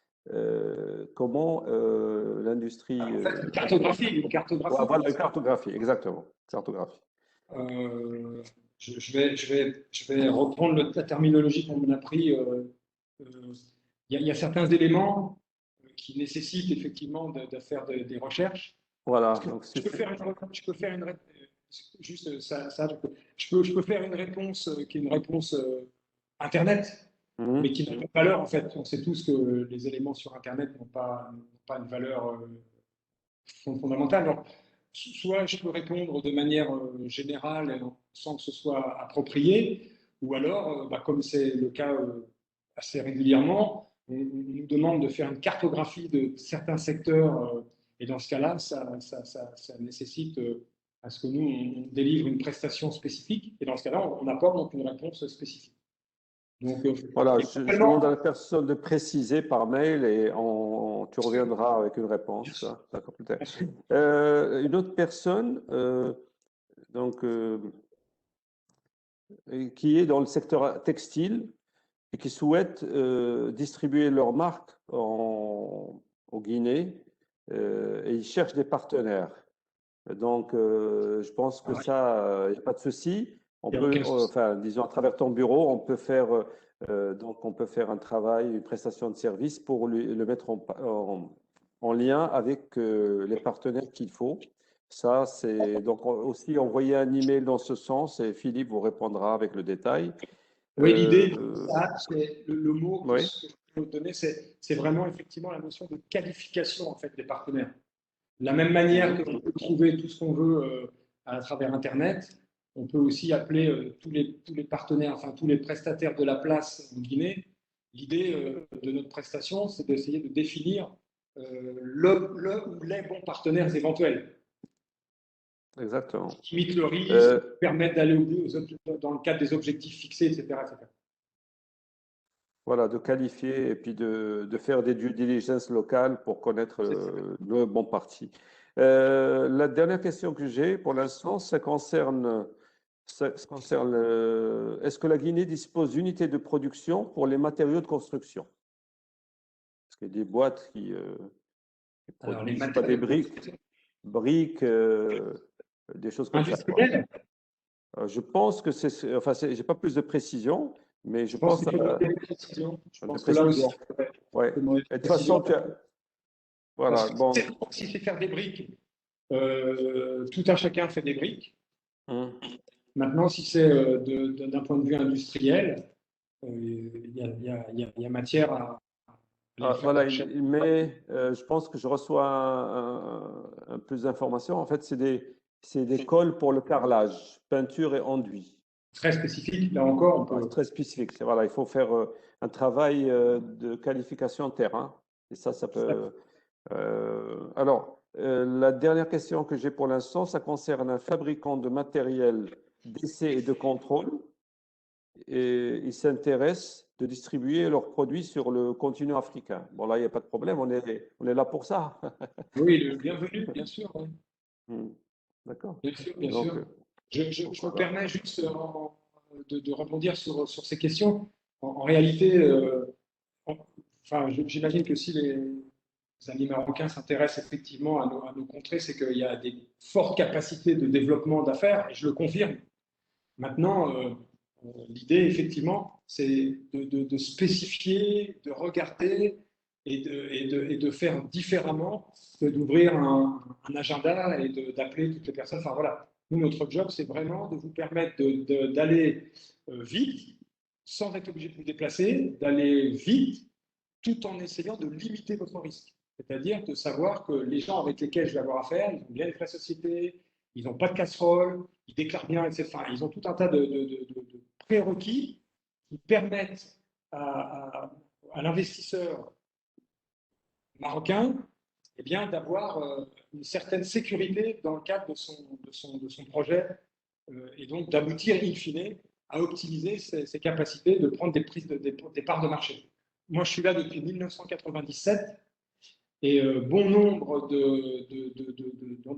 comment l'industrie. En fait, une cartographie, une cartographie. Voilà, une cartographie, exactement. Cartographie. Euh, je vais reprendre la terminologie qu'on a pris. Il y a certains éléments qui nécessitent effectivement de faire des recherches. Voilà. Donc, Donc, je peux faire une juste ça, je peux faire une réponse qui est une réponse Internet, mais qui n'a pas de valeur en fait. On sait tous que les éléments sur Internet n'ont pas une valeur fondamentale. Alors, soit je peux répondre de manière générale sans que ce soit approprié, ou alors, comme c'est le cas assez régulièrement, on nous demande de faire une cartographie de certains secteurs, et dans ce cas-là, ça nécessite à ce que nous, on délivre une prestation spécifique, et dans ce cas-là, on apporte donc une réponse spécifique. Donc, voilà, je demande à la personne de préciser par mail et tu reviendras avec une réponse. D'accord, plus tard. Une autre personne, donc, qui est dans le secteur textile et qui souhaite distribuer leur marque au Guinée, et ils cherchent des partenaires. Donc, je pense que ça, il n'y a pas de souci. On peut, enfin, disons, à travers ton bureau, on peut faire, donc, on peut faire un travail, une prestation de service pour le mettre en lien avec les partenaires qu'il faut. Ça, c'est donc aussi envoyer un email dans ce sens et Philippe vous répondra avec le détail. Oui, l'idée, c'est le mot Oui. que je peux vous donner, c'est vraiment effectivement la notion de qualification en fait des partenaires. De la même manière qu'on peut trouver tout ce qu'on veut à travers Internet, on peut aussi appeler tous les partenaires, enfin tous les prestataires de la place en Guinée. L'idée de notre prestation, c'est d'essayer de définir le ou les bons partenaires éventuels. Exactement. Qui limitent le risque, permettent d'aller au bout dans le cadre des objectifs fixés, etc. etc. Voilà, de qualifier et puis de faire des due diligence locales pour connaître le bon parti. La dernière question que j'ai pour l'instant, ça concerne est-ce que la Guinée dispose d'unités de production pour les matériaux de construction? Parce qu'il y a des boîtes qui produisent pas des briques, des choses comme ça. Je pense que c'est, enfin, j'ai pas plus de précision, mais je pense qu'il faut à des précisions. Je pense que là aussi, ouais. De toute façon, voilà. Bon. Si c'est faire des briques, tout un chacun fait des briques. Maintenant, si c'est d'un point de vue industriel, il y a matière à voilà, mais je pense que je reçois un plus d'informations. En fait, c'est des cols pour le carrelage, peinture et enduit. Très spécifique, là encore, on peut. Très spécifique. Voilà, il faut faire un travail de qualification terrain. Et ça peut. Alors, la dernière question que j'ai pour l'instant, ça concerne un fabricant de matériel d'essai et de contrôle. Et ils s'intéressent de distribuer leurs produits sur le continent africain. Bon, là, il n'y a pas de problème, on est là pour ça. Oui, le bienvenu, bien sûr. Oui. D'accord. Bien sûr, bien sûr. Je me permets juste de rebondir sur ces questions. En réalité, j'imagine que si les amis marocains s'intéressent effectivement à nos contrées, c'est qu'il y a des fortes capacités de développement d'affaires, et je le confirme. Maintenant, l'idée, effectivement, c'est de spécifier, de regarder et de faire différemment que d'ouvrir un agenda et d'appeler toutes les personnes. Enfin voilà, nous, notre job, c'est vraiment de vous permettre d'aller vite, sans être obligé de vous déplacer, d'aller vite, tout en essayant de limiter votre risque. C'est-à-dire de savoir que les gens avec lesquels je vais avoir affaire, ils ont bien une vraie société, ils n'ont pas de casserole, ils déclarent bien, etc. Enfin, ils ont tout un tas de prérequis qui permettent à l'investisseur marocain d'avoir une certaine sécurité dans le cadre de son projet et donc d'aboutir in fine à optimiser ses capacités de prendre des parts de marché. Moi, je suis là depuis 1997 Et bon nombre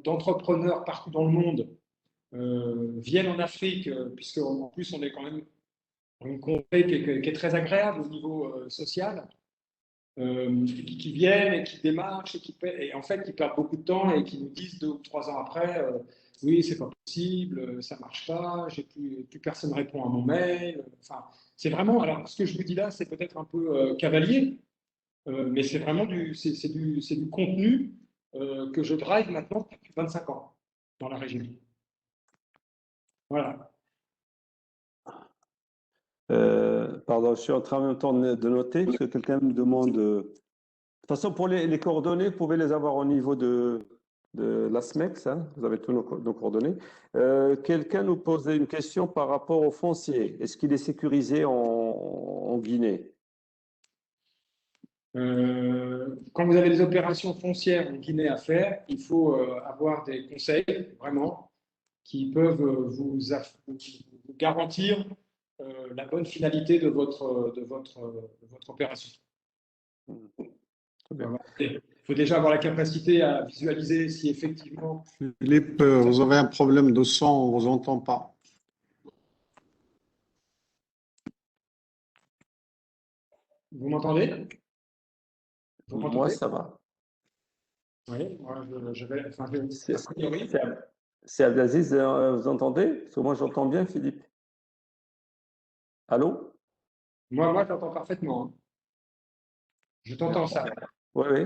d'entrepreneurs partout dans le monde viennent en Afrique, puisque en plus on est quand même dans une contrée qui est très agréable au niveau social, qui viennent et qui démarchent et en fait qui perdent beaucoup de temps et qui nous disent 2 ou 3 ans après, oui c'est pas possible, ça marche pas, plus personne répond à mon mail. Enfin, c'est vraiment, alors ce que je vous dis là, c'est peut-être un peu cavalier, mais c'est vraiment c'est du contenu que je drive maintenant depuis 25 ans dans la région. Voilà. Pardon, je suis en train en même temps de noter parce que quelqu'un me demande. De toute façon, pour les coordonnées, vous pouvez les avoir au niveau de la SMEX, hein, vous avez tous nos coordonnées. Quelqu'un nous posait une question par rapport au foncier. Est-ce qu'il est sécurisé en Guinée? Quand vous avez des opérations foncières en Guinée à faire, il faut avoir des conseils, vraiment, qui peuvent vous garantir la bonne finalité de votre opération. Il faut déjà avoir la capacité à visualiser si effectivement… Philippe, vous avez un problème de son, on ne vous entend pas. Vous m'entendez? Moi, ça va. Oui, moi, je vais… Enfin, C'est Abdelaziz, vous entendez? Parce que moi, j'entends bien, Philippe. Allô? Moi j'entends parfaitement. Hein. Je t'entends ça. Oui, oui.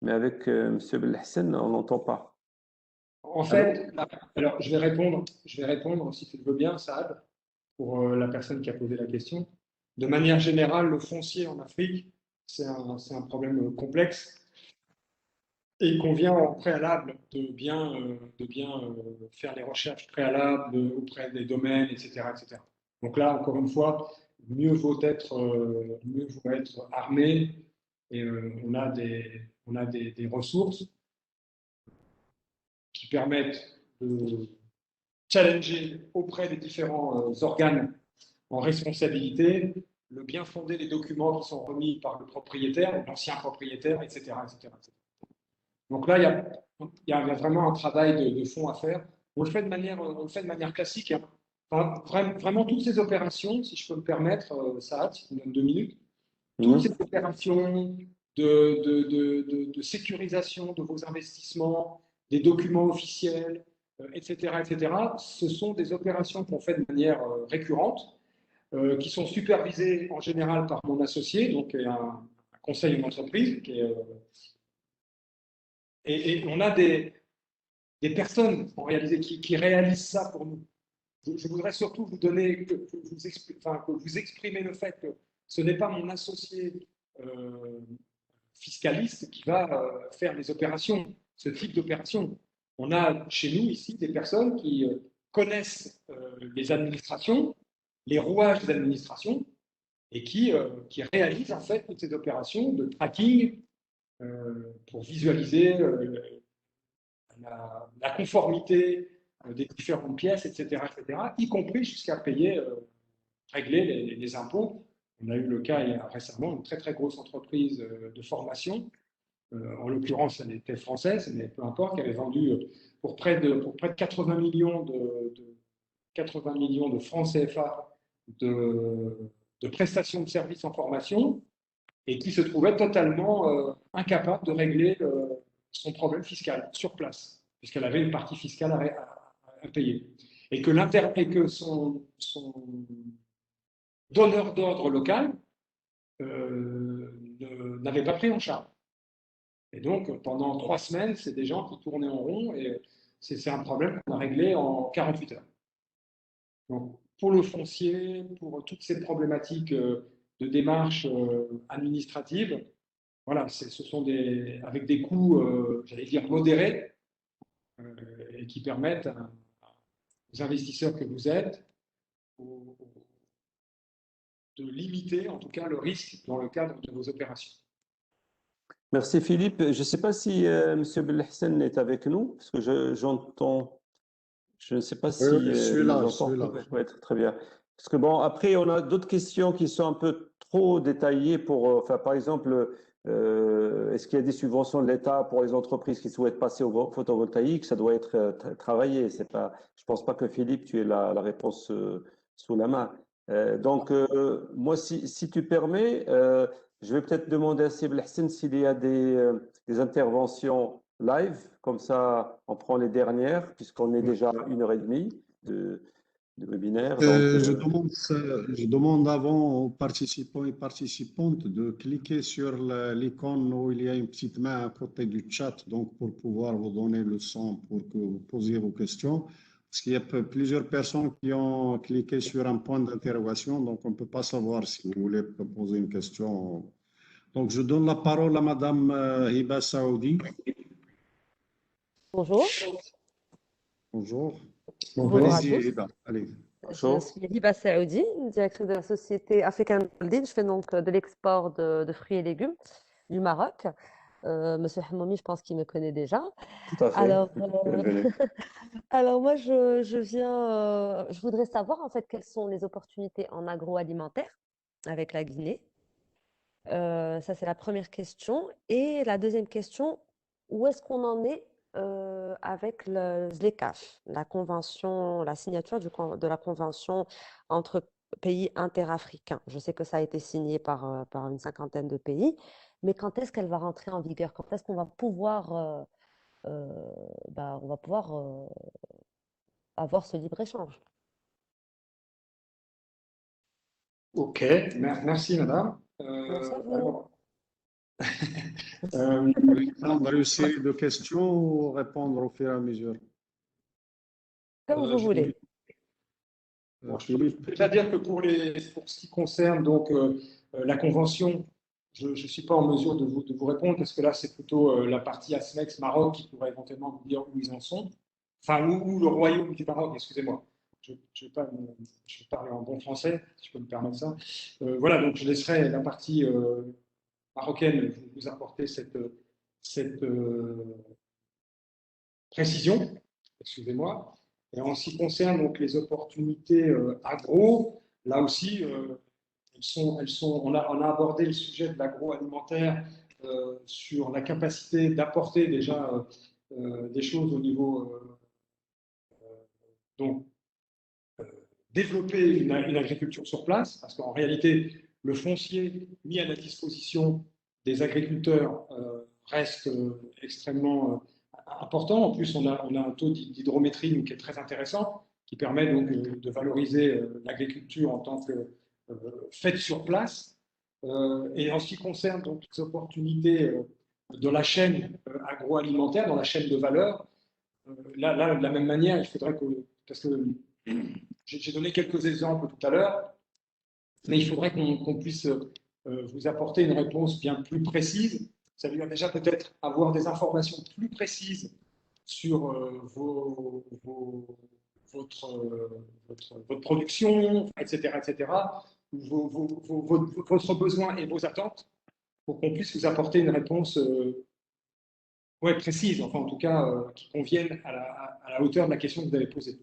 Mais avec M. Belhassan, on n'entend pas. En fait, alors je vais répondre si tu le veux bien, Saad, pour la personne qui a posé la question. De manière générale, le foncier en Afrique, c'est un problème complexe et il convient en préalable de bien faire les recherches préalables auprès des domaines, etc., etc. Donc là, encore une fois, mieux vaut être armé et on a des ressources qui permettent de challenger auprès des différents organes en responsabilité le bien fondé des documents qui sont remis par le propriétaire, l'ancien propriétaire, etc., etc., etc. Donc là, il y a vraiment un travail de fond à faire. On le fait de manière classique. Hein. Enfin, vraiment, toutes ces opérations, si je peux me permettre, Saad, si tu me donnes 2 minutes, toutes ces opérations de sécurisation de vos investissements, des documents officiels, etc., etc., ce sont des opérations qu'on fait de manière récurrente, qui sont supervisées en général par mon associé, donc un conseil d'entreprise, et on a des personnes en réalité qui réalisent ça pour nous. Je voudrais surtout vous donner, que vous exprimez le fait que ce n'est pas mon associé fiscaliste qui va faire les opérations, ce type d'opération. On a chez nous ici des personnes qui connaissent les administrations, les rouages des administrations, et qui réalisent en fait toutes ces opérations de tracking pour visualiser la conformité des différentes pièces, etc., y compris jusqu'à payer, régler les impôts. On a eu le cas il y a récemment, une très très grosse entreprise de formation, en l'occurrence elle était française, mais peu importe, qui avait vendu pour près de 80 millions de francs CFA de prestations de services en formation et qui se trouvait totalement incapable de régler son problème fiscal sur place, puisqu'elle avait une partie fiscale à payer. Et que son donneur d'ordre local n'avait pas pris en charge. Et donc, pendant 3 semaines, c'est des gens qui tournaient en rond et c'est un problème qu'on a réglé en 48 heures. Donc, pour le foncier, pour toutes ces problématiques de démarches administratives, voilà, ce sont avec des coûts, j'allais dire, modérés et qui permettent aux investisseurs que vous êtes de limiter, en tout cas, le risque dans le cadre de vos opérations. Merci Philippe. Je ne sais pas si M. Belhassan est avec nous, parce que j'entends. Je ne sais pas si je suis là, nous entend. Ouais, très bien. Parce que bon, après, on a d'autres questions qui sont un peu trop détaillé pour, enfin, par exemple, est-ce qu'il y a des subventions de l'État pour les entreprises qui souhaitent passer au photovoltaïque? Ça doit être travaillé. C'est pas, je pense pas que Philippe, tu aies la réponse sous la main. Donc, moi, si tu permets, je vais peut-être demander à Sib Hassan s'il y a des interventions live. Comme ça, on prend les dernières, puisqu'on est déjà à 1h30 de webinaire. Donc, Je demande avant aux participants et participantes de cliquer sur l'icône où il y a une petite main à côté du chat, donc pour pouvoir vous donner le son pour que vous posiez vos questions. Parce qu'il y a plusieurs personnes qui ont cliqué sur un point d'interrogation, donc on ne peut pas savoir si vous voulez poser une question. Donc je donne la parole à Madame Hiba Saoudi. Bonjour. Bonjour. Bonjour à Allez-y, tous. Hiba, allez. Je suis Hiba Saoudi, directrice de la société African Holding. Je fais donc de l'export de fruits et légumes du Maroc. Monsieur Hamoumi, je pense qu'il me connaît déjà. tout à fait. Alors, Bienvenue. alors moi, je voudrais savoir en fait quelles sont les opportunités en agroalimentaire avec la Guinée. Ça, c'est la première question. Et la deuxième question, où est-ce qu'on en est avec le ZLECAf, la convention, la signature de la convention entre pays interafricains? Je sais que ça a été signé par une cinquantaine de pays, mais quand est-ce qu'elle va rentrer en vigueur? Quand est-ce qu'on va pouvoir, on va pouvoir avoir ce libre-échange? Ok, merci madame. Merci à vous. Alors, Vous voulez prendre une série de questions ou répondre au fur et à mesure? Comme vous voulez. je peux déjà dire que pour ce qui concerne donc la convention, je ne suis pas en mesure de vous répondre parce que là c'est plutôt la partie ASMEX Maroc qui pourrait éventuellement vous dire où ils en sont. Enfin, où le Royaume du Maroc, excusez-moi. Je vais parler en bon français, si je peux me permettre ça. Voilà, donc je laisserai la partie marocaine vous apporter cette précision, excusez-moi. Et en ce qui concerne donc les opportunités agro, là aussi, on a abordé le sujet de l'agroalimentaire sur la capacité d'apporter déjà des choses au niveau donc développer une agriculture sur place, parce qu'en réalité, le foncier mis à la disposition des agriculteurs reste extrêmement important. En plus, on a un taux d'hydrométrie qui est très intéressant, qui permet donc de valoriser l'agriculture en tant que faite sur place. Et en ce qui concerne donc les opportunités de la chaîne agroalimentaire, dans la chaîne de valeur, là, de la même manière, il faudrait que, parce que j'ai donné quelques exemples tout à l'heure, mais il faudrait qu'on puisse vous apporter une réponse bien plus précise. Ça veut dire déjà peut-être avoir des informations plus précises sur votre production, etc., etc., votre besoin et vos attentes, pour qu'on puisse vous apporter une réponse précise, enfin en tout cas qui convienne à la hauteur de la question que vous avez posée.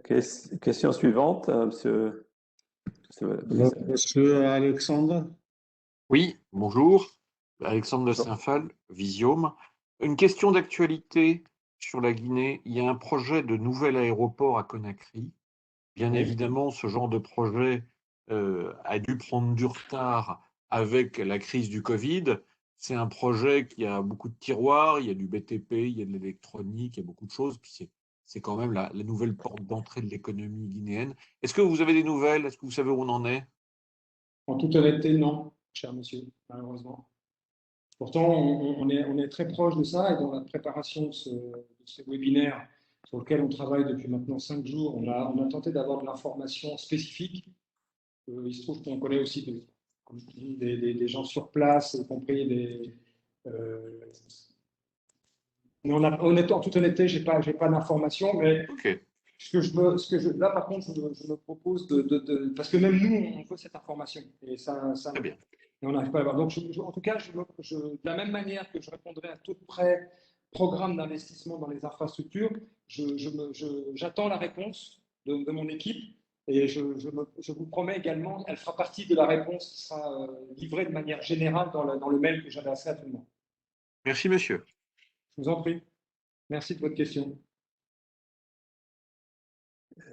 Question suivante, monsieur. Monsieur Alexandre. Oui, bonjour. Alexandre de Saint-Phal, Visiome. Une question d'actualité sur la Guinée. Il y a un projet de nouvel aéroport à Conakry. Bien évidemment, ce genre de projet a dû prendre du retard avec la crise du Covid. C'est un projet qui a beaucoup de tiroirs, il y a du BTP, il y a de l'électronique, il y a beaucoup de choses. Puis c'est quand même la nouvelle porte d'entrée de l'économie guinéenne. Est-ce que vous avez des nouvelles? Est-ce que vous savez où on en est? En toute honnêteté, non, cher monsieur, malheureusement. Pourtant, on est très proche de ça et dans la préparation de ce webinaire sur lequel on travaille depuis maintenant 5 jours, on a tenté d'avoir de l'information spécifique. Il se trouve qu'on connaît aussi des gens sur place, y compris des... mais en toute honnêteté, je n'ai pas d'informations, mais Ok. là, par contre, je me propose parce que même nous, on veut cette information. Et ça Très bien. et on n'arrive pas à l'avoir. Donc, en tout cas, de la même manière que je répondrai à tout prêt, programme d'investissement dans les infrastructures, j'attends la réponse de mon équipe Et je vous promets également, elle fera partie de la réponse qui sera livrée de manière générale dans le mail que j'adresserai à tout le monde. Merci, monsieur. Je vous en prie. Merci de votre question.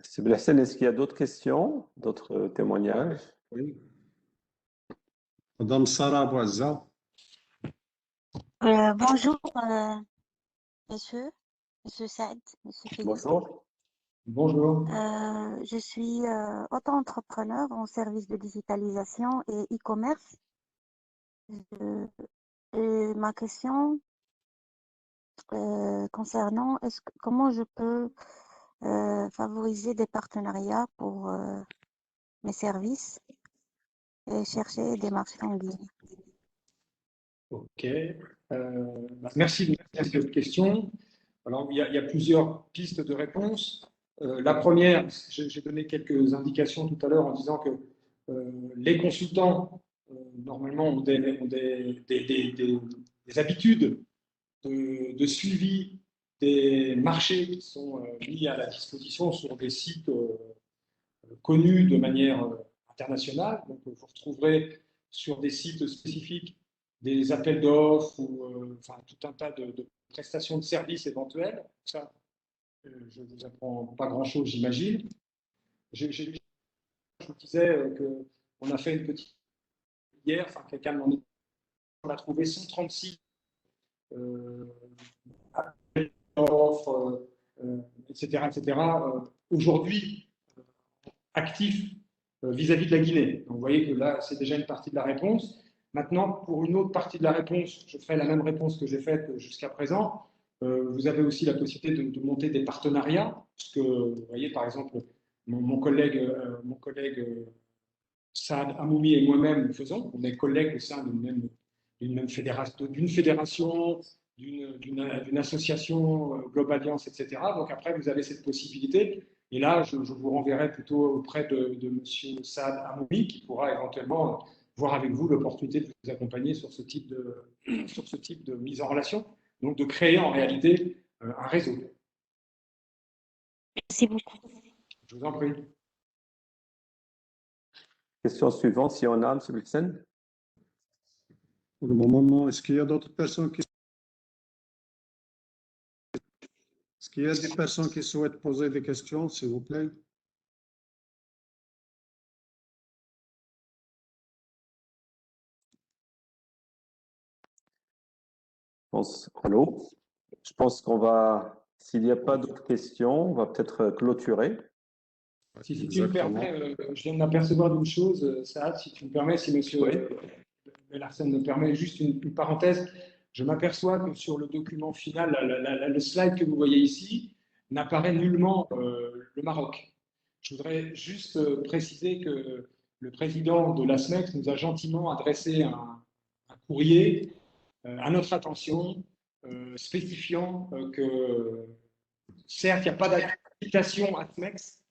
Sébastien, est-ce qu'il y a d'autres questions, d'autres témoignages? Oui. Madame Sarah Boisa. Bonjour, monsieur Saad, monsieur Philippe. Bonjour. Bonjour. Je suis auto-entrepreneur en service de digitalisation et e-commerce. Et ma question concernant comment je peux favoriser des partenariats pour mes services et chercher des marchés en ligne. Ok. Merci de cette question. Alors, il y a plusieurs pistes de réponse. La première, j'ai donné quelques indications tout à l'heure en disant que les consultants, normalement, ont des habitudes de suivi des marchés qui sont mis à la disposition sur des sites connus de manière internationale. Donc, vous retrouverez sur des sites spécifiques des appels d'offres ou enfin, tout un tas de prestations de services éventuelles. Ça, je ne vous apprends pas grand-chose, j'imagine. Je vous disais qu'on a fait une petite hier, enfin quelqu'un m'en dit, on a trouvé 136 appels d'offres, etc., aujourd'hui actifs vis-à-vis de la Guinée. Donc, vous voyez que là, c'est déjà une partie de la réponse. Maintenant, pour une autre partie de la réponse, je ferai la même réponse que j'ai faite jusqu'à présent. Vous avez aussi la possibilité de monter des partenariats, parce que, vous voyez, par exemple, mon collègue Saad Amoumi et moi-même le faisons. On est collègues au sein d'une fédération, d'une association, Global Alliance, etc. Donc après, vous avez cette possibilité. Et là, je vous renverrai plutôt auprès de M. Saad Amoumi, qui pourra éventuellement voir avec vous l'opportunité de vous accompagner sur ce type de mise en relation, donc de créer en réalité un réseau. Merci beaucoup. Je vous en prie. Question suivante, si on a, M. Wilson. Pour le moment, non. Est-ce qu'il y a d'autres personnes qui... Est-ce qu'il y a des personnes qui souhaitent poser des questions, s'il vous plaît? Allô? Je pense qu'on va, s'il n'y a pas d'autres questions, on va peut-être clôturer. Si tu me permets, je viens de m'apercevoir d'une chose, Saad, si tu me permets, si M. Larsen me permet juste une parenthèse. Je m'aperçois que sur le document final, le slide que vous voyez ici, n'apparaît nullement le Maroc. Je voudrais juste préciser que le président de l'ASMEX nous a gentiment adressé un courrier à notre attention, spécifiant que, certes, il n'y a pas d'accréditation ASMEX,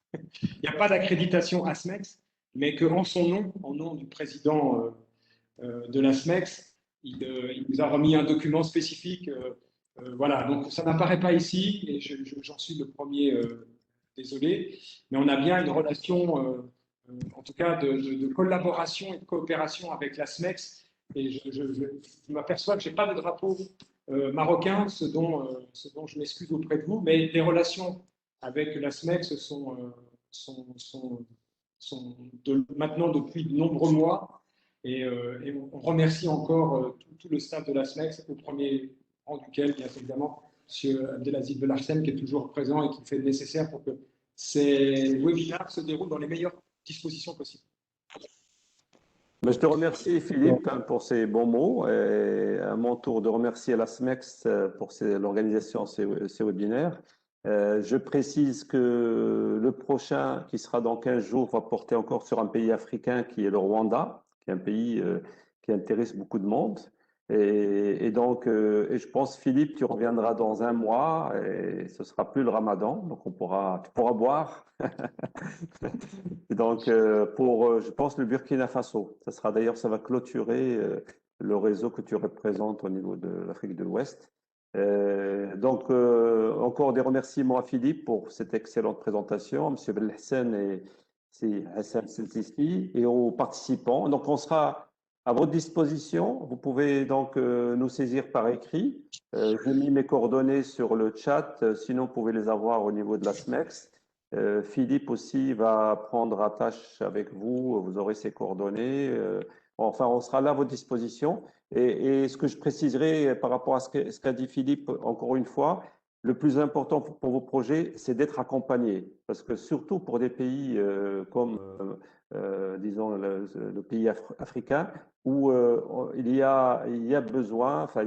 il n'y a pas d'accréditation ASMEX, mais qu'en son nom, en nom du président de la SMEX, il nous a remis un document spécifique. Voilà, donc ça n'apparaît pas ici, et j'en suis le premier désolé, mais on a bien une relation, en tout cas, de collaboration et de coopération avec la SMEX, et je m'aperçois que je n'ai pas de drapeau marocain, ce dont je m'excuse auprès de vous, mais les relations avec la SMEX sont maintenant depuis de nombreux mois. Et on remercie encore tout le staff de la SMEX, au premier rang duquel, bien évidemment, M. Abdelaziz Belarsen, qui est toujours présent et qui fait le nécessaire pour que ces webinaires se déroulent dans les meilleures dispositions possibles. Je te remercie, Philippe, pour ces bons mots, et à mon tour de remercier la SMEX pour l'organisation de ces webinaires. Je précise que le prochain, qui sera dans 15 jours, va porter encore sur un pays africain qui est le Rwanda, qui est un pays qui intéresse beaucoup de monde. Et donc, je pense, Philippe, tu reviendras dans un mois et ce sera plus le Ramadan, donc tu pourras boire. Et donc, je pense, le Burkina Faso, ça va clôturer le réseau que tu représentes au niveau de l'Afrique de l'Ouest. Donc, encore des remerciements à Philippe pour cette excellente présentation, M. Belhassen et c'est Hassan Seltissi, et aux participants. Donc, on sera à votre disposition. Vous pouvez donc nous saisir par écrit. J'ai mis mes coordonnées sur le chat, sinon vous pouvez les avoir au niveau de la SMEX. Philippe aussi va prendre attache avec vous, vous aurez ses coordonnées. Enfin, on sera là à votre disposition. Et ce que je préciserai par rapport à ce qu'a dit Philippe, encore une fois, le plus important pour vos projets, c'est d'être accompagné. Parce que surtout pour des pays comme, disons, le pays africain, où il y a besoin, enfin,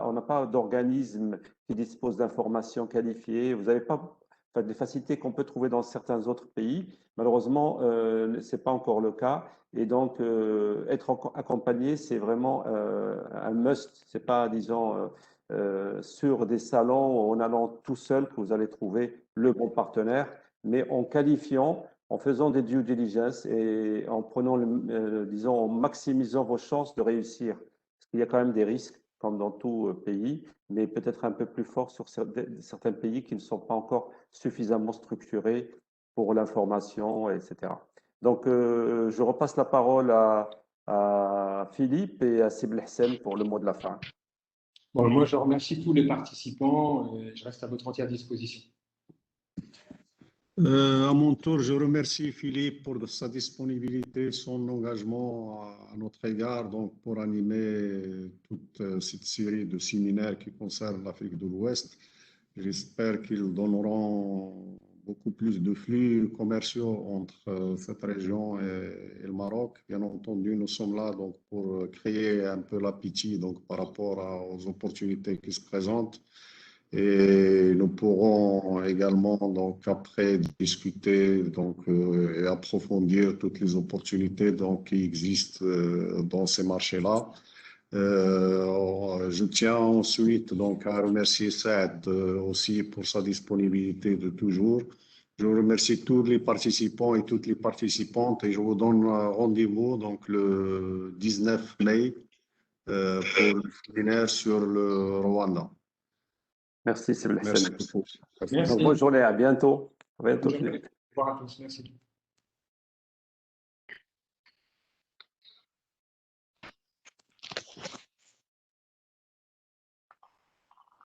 on n'a pas d'organisme qui dispose d'informations qualifiées. Vous n'avez pas des facilités qu'on peut trouver dans certains autres pays. Malheureusement, ce n'est pas encore le cas. Et donc, être accompagné, c'est vraiment un must. Ce n'est pas, disons, sur des salons, en allant tout seul, que vous allez trouver le bon partenaire, mais en qualifiant, en faisant des due diligence et en prenant, disons, en maximisant vos chances de réussir. Parce qu'il y a quand même des risques, comme dans tout pays, mais peut-être un peu plus fort sur certains pays qui ne sont pas encore suffisamment structurés pour l'information, etc. Donc, je repasse la parole à Philippe et à Sibel Hssen pour le mot de la fin. Bon, moi, je remercie tous les participants et je reste à votre entière disposition. À mon tour, je remercie Philippe pour sa disponibilité, son engagement à notre égard, donc pour animer toute cette série de séminaires qui concernent l'Afrique de l'Ouest. J'espère qu'ils donneront beaucoup plus de flux commerciaux entre cette région et le Maroc. Bien entendu, nous sommes là donc pour créer un peu l'appétit donc par rapport aux opportunités qui se présentent. Et nous pourrons également donc après discuter donc et approfondir toutes les opportunités donc qui existent dans ces marchés-là. Je tiens ensuite donc à remercier Saad aussi pour sa disponibilité de toujours. Je remercie tous les participants et toutes les participantes et je vous donne rendez-vous donc le 19 mai pour le séminaire sur le Rwanda. Merci, Sibel Hssen. Merci beaucoup. Merci. Bonne journée, à bientôt. À bientôt. Bonne journée. Au revoir à tous. Merci.